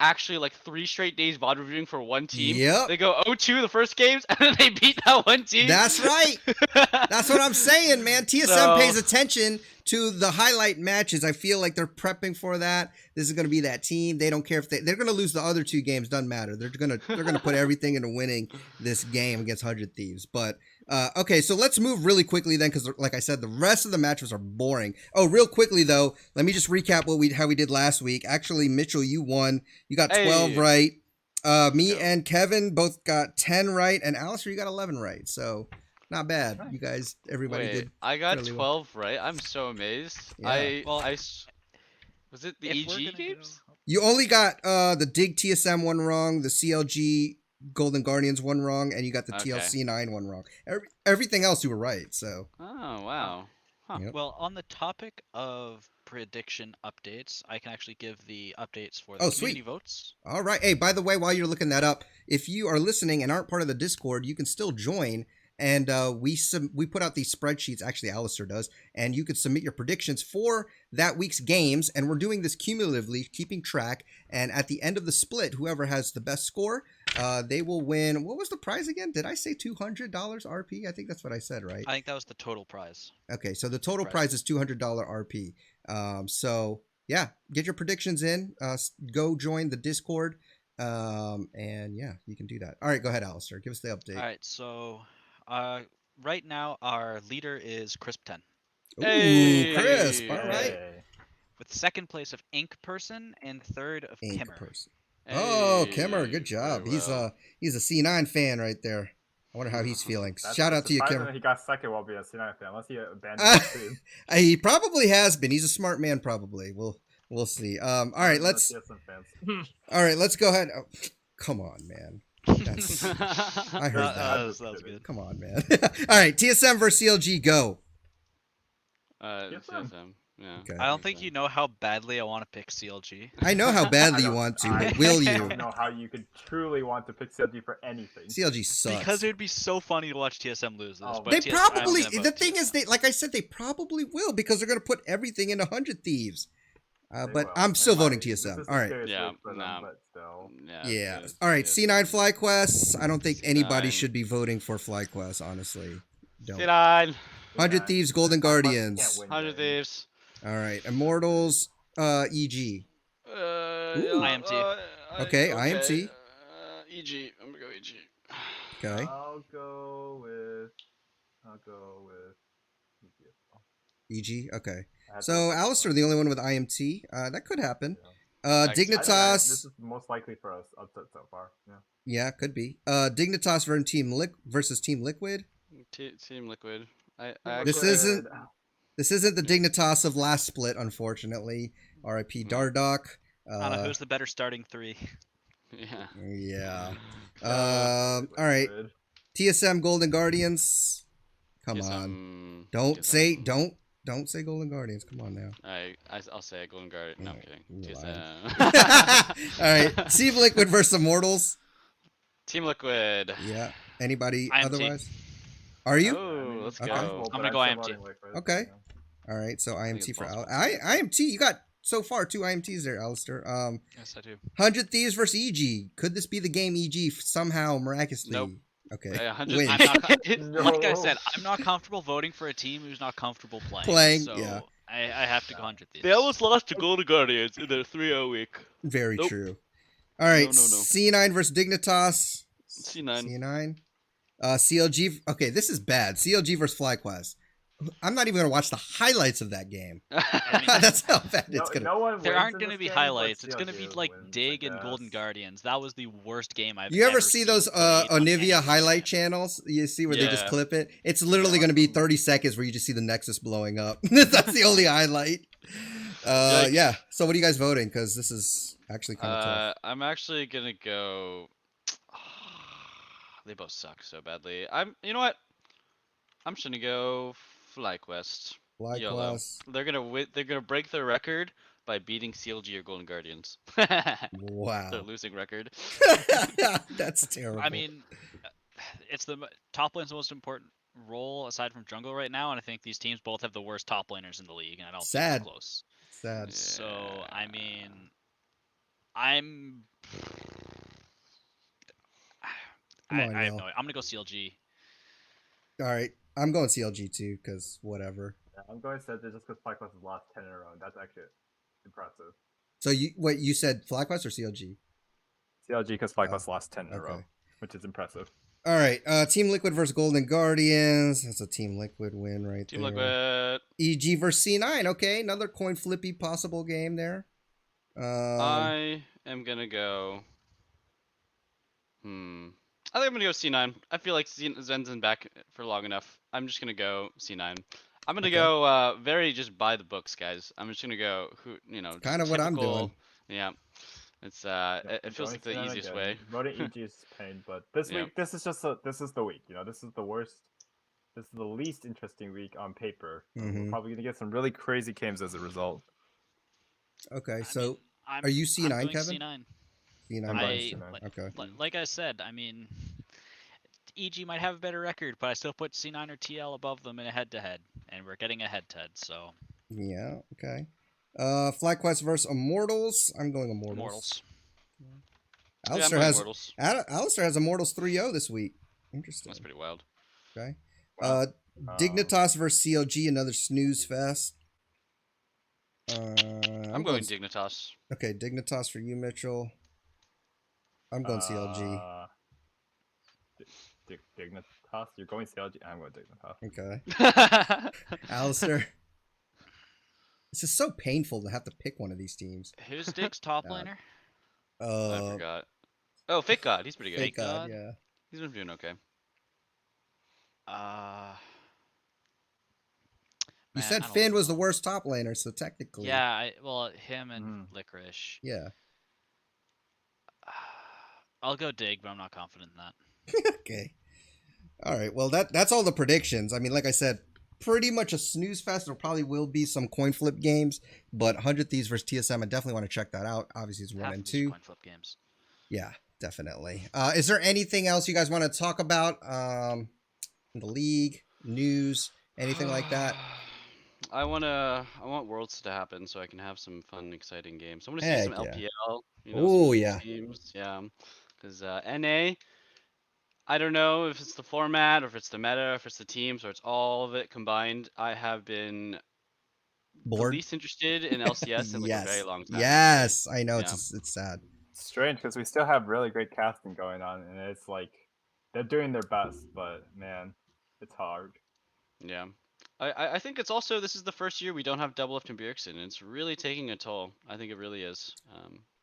actually like 3 straight days VOD reviewing for one team. Yep. They go 0-2 the first games and then they beat that one team. That's right. That's what I'm saying, man. TSM So- pays attention to the highlight matches. I feel like they're prepping for that. This is going to be that team. They don't care if they're going to lose the other 2 games. Doesn't matter. They're going to put everything into winning this game against 100 Thieves. But okay, so let's move really quickly then, because like I said, the rest of the matches are boring. Oh, real quickly though, let me just recap how we did last week. Actually, Mitchell, you won. You got 12 Hey. right. Me and Kevin both got 10 right, and Alistair, you got 11 right. So not bad. You guys, everybody Wait, did. I got fairly 12 right. I'm so amazed. Yeah. Was it the If we're EG gonna games? You only got the Dig TSM one wrong, the CLG Golden Guardians one wrong, and you got the Okay. TLC9 one wrong. Everything else you were right. So Oh wow. Yep. Well, on the topic of prediction updates, I can actually give the updates for the Oh, community sweet. votes. all right. Hey, by the way, while you're looking that up, if you are listening and aren't part of the Discord, you can still join. And we put out these spreadsheets. Actually, Alistair does, and you could submit your predictions for that week's games. And we're doing this cumulatively, keeping track. And at the end of the split, whoever has the best score, they will win. What was the prize again? Did I say $200 RP? I think that's what I said, right? I think that was the total prize. Okay, so the total prize is $200 RP. So yeah, get your predictions in. Go join the Discord. And yeah, you can do that. All right, go ahead, Alistair. Give us the update. All right, so right now our leader is Crisp 10 Ooh, Hey. crisp. All right. Hey. with second place of Ink Person and third of Ink Kimmer. person. Oh, Hey, Kimmer, good job. very well. He's a C9 fan right there. I wonder how he's feeling. That's Shout out to you, surprising Kimmer. that He got second while being a C9 fan, unless he abandoned the team. He probably has been. He's a smart man, probably. We'll see. All right, let's TSM fans. go ahead. Oh, come on, man. That's I heard that. That was good. Come on, man. All right, TSM versus CLG, go. CSM. Yeah. Okay. I don't think you know how badly I want to pick CLG. I know how badly I you don't- want to, I but will don't you? know how you could truly want to pick CLG for anything. CLG sucks. Because it would be so funny to watch TSM lose this. Oh, but They TSM probably. I'm gonna The vote thing is, TSM. like I said, they probably will because they're going to put everything into 100 Thieves. They But will. I'm still They voting might. This TSM. is a All right. serious Yeah, week for them, nah. but still. Yeah. yes, All right. yes. C9 FlyQuest. I don't think anybody C9. should be voting for FlyQuest, honestly. Don't. C9. 100 Thieves, Golden Guardians. 100 Thieves. All right. Immortals, EG. Ooh. IMT. Okay, IMT. EG. I'm gonna go EG. Okay. I'll go with. EG. Okay. I have to So, look at Alistair, one. the only one with IMT. That could happen. Actually, This Dignitas. is most likely for us up to so far. Yeah. Yeah, could be. Dignitas versus Team Liquid. Team Liquid. I This actually- isn't- This isn't the Dignitas of last split, unfortunately. RIP Dardock. I don't know who's the better starting three. Yeah. Yeah. Liquid, All right. Liquid. TSM Golden Guardians. Come Guess on. I'm- Don't guess say I'm- don't say Golden Guardians. Come on now. I'll say a Golden Guard. No, I'm Alright, kidding. you're TSM. All right. Team Liquid versus Immortals. Team Liquid. Yeah. Anybody IMT. otherwise? Are you? Oh, let's Okay. go. Possible, I'm but gonna go still IMT. voting Liquid, Okay. yeah. All right. So think IMT it's for possible. IMT. You got so far 2 IMTs there, Alistair. Yes, I do. 100 Thieves versus EG. Could this be the game EG somehow miraculously? Nope. Okay. 100 Win. I'm not, No. like I said, I'm not comfortable voting for a team who's not comfortable playing. Playing, So yeah. I have to go 100 Thieves. They almost lost to Golden Guardians in their 3-0 week. Very Nope. true. All right, No. C9 versus Dignitas. C9. C9. CLG. Okay, this is bad. CLG versus FlyQuest. I'm not even gonna watch the highlights of that game. That's how bad it's gonna. No one There wins aren't in going to this be game, highlights. but It's going to be CLG like wins, Dig I and Golden guess. Guardians. That was the worst game I've You ever ever see seen those played on any Onivia highlight channel. channels? You see where they just Yeah. clip it? It's literally going to be 30 seconds where you just see the Nexus blowing up. That's the only highlight. Yikes. Yeah. So what are you guys voting? Because this is actually kind of tough. I'm actually gonna go. They both suck so badly. You know what? I'm just gonna go FlyQuest. YOLO. FlyQuest. They're gonna win. They're gonna break their record by beating CLG or Golden Guardians. Wow. Their losing record. That's terrible. I mean, it's the top lane's the most important role aside from jungle right now, and I think these teams both have the worst top laners in the league, and I don't think Sad. they're close. Sad. So I mean, I'm. Come on, I have Will. no. I'm gonna go CLG. All right. I'm going CLG too, because whatever. Yeah, I'm going Cedric just because FlyQuest has lost 10 in a row. That's actually impressive. So you said FlyQuest or CLG? CLG because FlyQuest lost 10 in a row, okay. which is impressive. All right. Team Liquid versus Golden Guardians. That's a Team Liquid win right Team there. Liquid. EG versus C9. Okay, another coin flippy possible game there. I am gonna go. I think I'm gonna go C9. I feel like Zen's been back for long enough. I'm just gonna go C9. I'm gonna Okay. go very just by the books, guys. I'm just gonna go Kind of what I'm doing. Yeah, it's it feels like the easiest way. Voting EG is pain, but this Yeah. week this is the week. This is the worst. This is the least interesting week on paper. Mhm. We're probably gonna get some really crazy games as a result. Okay, I so mean, I'm, are you I'm C9, going Kevin? C9. C9. I'm going I C9. Okay. like I said, I mean, EG might have a better record, but I still put C9 or TL above them in a head-to-head, and we're getting a head-to-head, so Yeah. Okay. FlyQuest versus Immortals. I'm going Immortals. Immortals. Alistair I'm has Immortals. Alistair has Immortals 3-0 this week. Interesting. That's pretty wild. Okay. Wow. Dignitas versus CLG, another snooze fest. I'm going Dignitas. Okay, Dignitas for you, Mitchell. I'm going CLG. Dignitas? You're going CLG? I'm going Dignitas. Okay. Alistair. It's just so painful to have to pick one of these teams. Who's Dig's top God. laner? I forgot. Oh, Fake God. He's pretty good. Thank God, God? yeah. He's been doing okay. You Man, said I don't Finn was the know. worst top laner, so technically. Yeah, well, him and Licorice. Yeah. I'll go Dig, but I'm not confident in that. Okay. All right. Well, that's all the predictions. I mean, like I said, pretty much a snooze fest. There probably will be some coin flip games, but 100 Thieves versus TSM, I definitely want to check that out. Obviously, it's 1 Half and of these are 2. coin flip games. Yeah, definitely. Is there anything else you guys want to talk about in the league, news, anything like that? I want Worlds to happen so I can have some fun, exciting games. I want to see Heck some yeah. LPL. Ooh, some yeah. teams. Yeah, because NA. I don't know if it's the format or if it's the meta, or if it's the teams, or it's all of it combined. I have been Bored? the least interested in LCS in like a very long time. Yes, I know. Yeah. It's sad. It's strange because we still have really great casting going on, and it's like they're doing their best, but man, it's hard. Yeah. I think it's also this is the first year we don't have double lift and Bjergsen, and it's really taking a toll. I think it really is,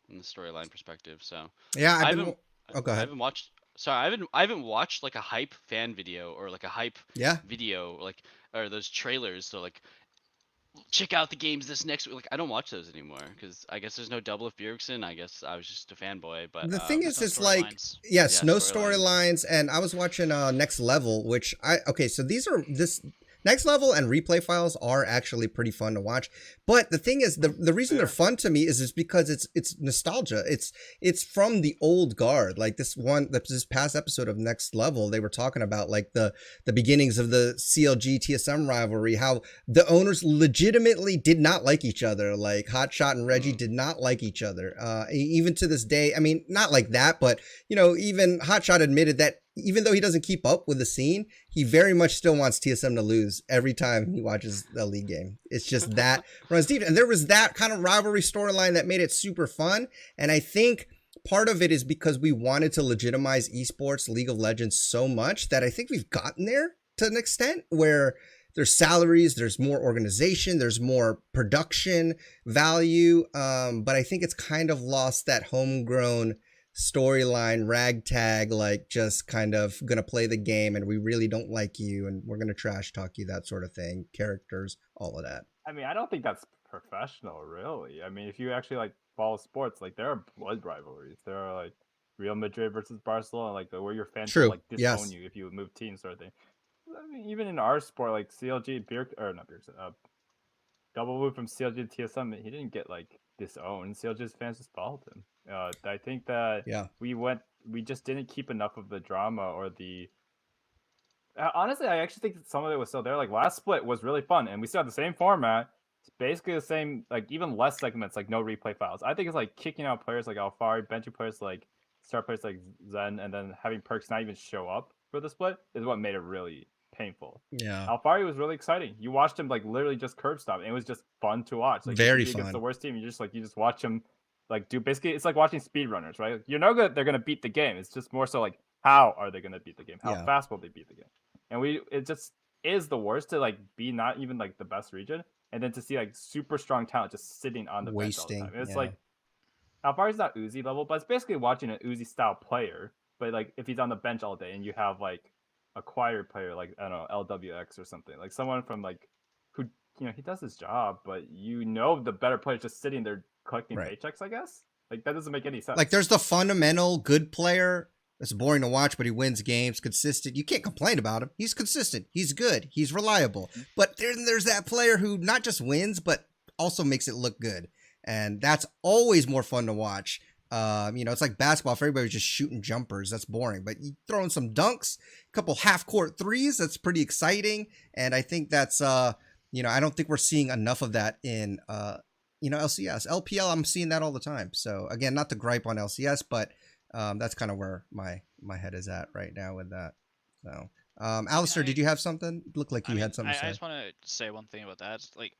in the storyline perspective. So Yeah, I I've been. haven't- Oh, go I ahead. haven't watched. Sorry, I haven't watched like a hype fan video or like a hype Yeah. video or those trailers. So like, check out the games this next week. Like I don't watch those anymore because I guess there's no double lift Bjergsen. I guess I was just a fanboy. But The thing There's is, no it's like, storylines. yes, Yeah, no storylines. storylines. And I was watching Next Level, which so this Next Level and replay files are actually pretty fun to watch. But the thing is, the reason they're fun to me is because it's nostalgia. It's from the old guard. Like this past episode of Next Level, they were talking about like the beginnings of the CLG TSM rivalry, how the owners legitimately did not like each other. Like Hotshot and Reggie did not like each other. Even to this day, I mean, not like that, but even Hotshot admitted that even though he doesn't keep up with the scene, he very much still wants TSM to lose every time he watches the league game. It's just that runs deep. And there was that kind of rivalry storyline that made it super fun. And I think part of it is because we wanted to legitimize esports, League of Legends so much that I think we've gotten there to an extent where there's salaries, there's more organization, there's more production value. But I think it's kind of lost that homegrown storyline, ragtag, like just kind of gonna play the game and we really don't like you and we're gonna trash talk you, that sort of thing. Characters, all of that. I mean, I don't think that's professional, really. I mean, if you actually like follow sports, like there are blood rivalries. There are like Real Madrid versus Barcelona, like where your fans will True. like disown Yes. you if you move teams, sort of thing. I mean, even in our sport, like CLG, Double Move from CLG to TSM, he didn't get like disowned. CLG's fans just followed him. I think that we just didn't keep enough of the drama or the. Honestly, I actually think that some of it was still there. Like last split was really fun, and we still had the same format. It's basically the same, like even less segments, like no replay files. I think it's like kicking out players like Alfari, benching players like star players like Zen, and then having perks not even show up for the split is what made it really painful. Yeah. Alfari was really exciting. You watched him like literally just curb stop, and it was just fun to watch. Like Very against fun. the worst team, you just watch him like do basically. It's like watching speedrunners, right? You know that they're gonna beat the game. It's just more so like how are they gonna beat the game? How fast will they beat the game? And it just is the worst to like be not even like the best region, and then to see like super strong talent just sitting on the bench all the time. It's like Alfari's not Uzi level, but it's basically watching an Uzi style player. But like if he's on the bench all day and you have like acquired player like I don't know LWX or something, like someone from like who he does his job, but the better player's just sitting there collecting paychecks. I guess like that doesn't make any sense. Like there's the fundamental good player that's boring to watch, but he wins games, consistent. You can't complain about him. He's consistent. He's good. He's reliable. But there's that player who not just wins, but also makes it look good. And that's always more fun to watch. It's like basketball. If everybody's just shooting jumpers, that's boring. But you throw in some dunks, a couple half-court threes, that's pretty exciting. And I think that's, I don't think we're seeing enough of that in, LCS. LPL, I'm seeing that all the time. So, again, not to gripe on LCS, but that's kind of where my head is at right now with that. So, Alistair, did you have something? Looked like you had something to say. I just want to say one thing about that. It's like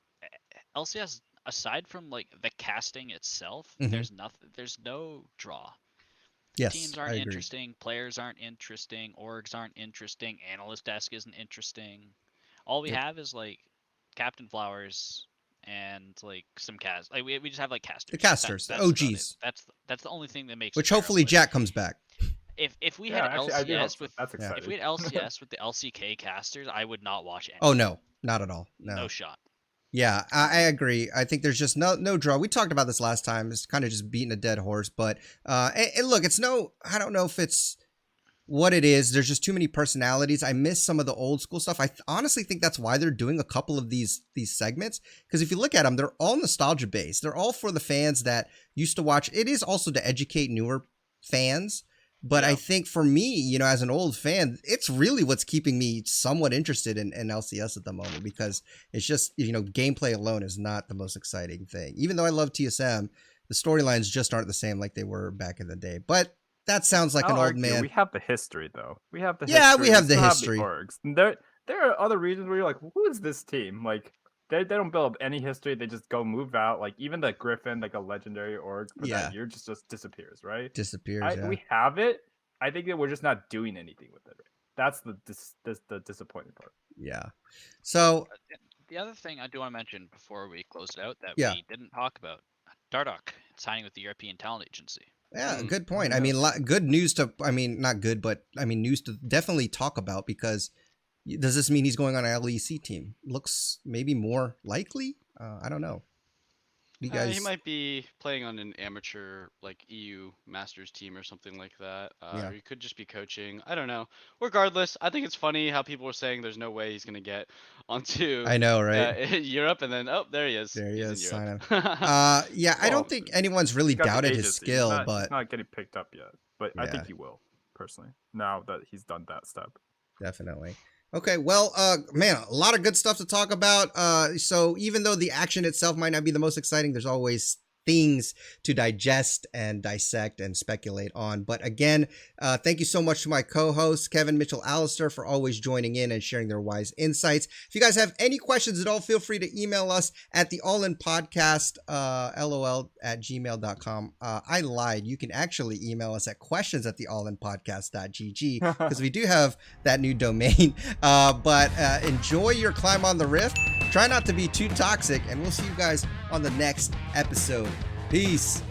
LCS, aside from like the casting itself, there's nothing. There's no draw. Yes, teams aren't interesting. Players aren't interesting. Orgs aren't interesting. Analyst desk isn't interesting. All we have is like Captain Flowers and like some cast. Like we just have like casters. The casters, the OGs. That's the only thing that makes. Which hopefully Jack comes back. If we had LCS with if we had LCS with the LCK casters, I would not watch it. Oh no, not at all. No shot. Yeah, I agree. I think there's just no draw. We talked about this last time. It's kind of just beating a dead horse. But and look, I don't know if it's what it is. There's just too many personalities. I miss some of the old school stuff. I honestly think that's why they're doing a couple of these segments. Because if you look at them, they're all nostalgia based. They're all for the fans that used to watch. It is also to educate newer fans. But I think for me, as an old fan, it's really what's keeping me somewhat interested in LCS at the moment, because it's just, gameplay alone is not the most exciting thing. Even though I love TSM, the storylines just aren't the same like they were back in the day. But that sounds like an old man. We have the history, though. We have the history. We have the history. There are other regions where you're like, who is this team? Like, they don't build up any history. They just go move out. Like, even the Griffin, like a legendary org for that year, just disappears, right? Disappears, We have it. I think that we're just not doing anything with it. That's the disappointing part. Yeah. So the other thing I do want to mention before we close it out that we didn't talk about, Dardoch signing with the European Talent Agency. Yeah, good point. I mean, good news not good, but news to definitely talk about, because does this mean he's going on an LEC team? Looks maybe more likely. I don't know. He might be playing on an amateur like EU Masters team or something like that. Or he could just be coaching. I don't know. Regardless, I think it's funny how people were saying there's no way he's going to get onto I know, right? Europe, and then there he is. There he is. Sign him. Well, I don't think anyone's really doubted his skill, but he's not getting picked up yet. But I think he will, personally, now that he's done that step. Definitely. Okay, well, man, a lot of good stuff to talk about. So even though the action itself might not be the most exciting, there's always things to digest and dissect and speculate on. But again, thank you so much to my co-hosts, Kevin, Mitchell, Alistair, for always joining in and sharing their wise insights. If you guys have any questions at all, feel free to email us at the allinpodcast, lol@gmail.com. I lied. You can actually email us at questions@theallinpodcast.gg because we do have that new domain. But enjoy your climb on the Rift. Try not to be too toxic, and we'll see you guys on the next episode. Peace.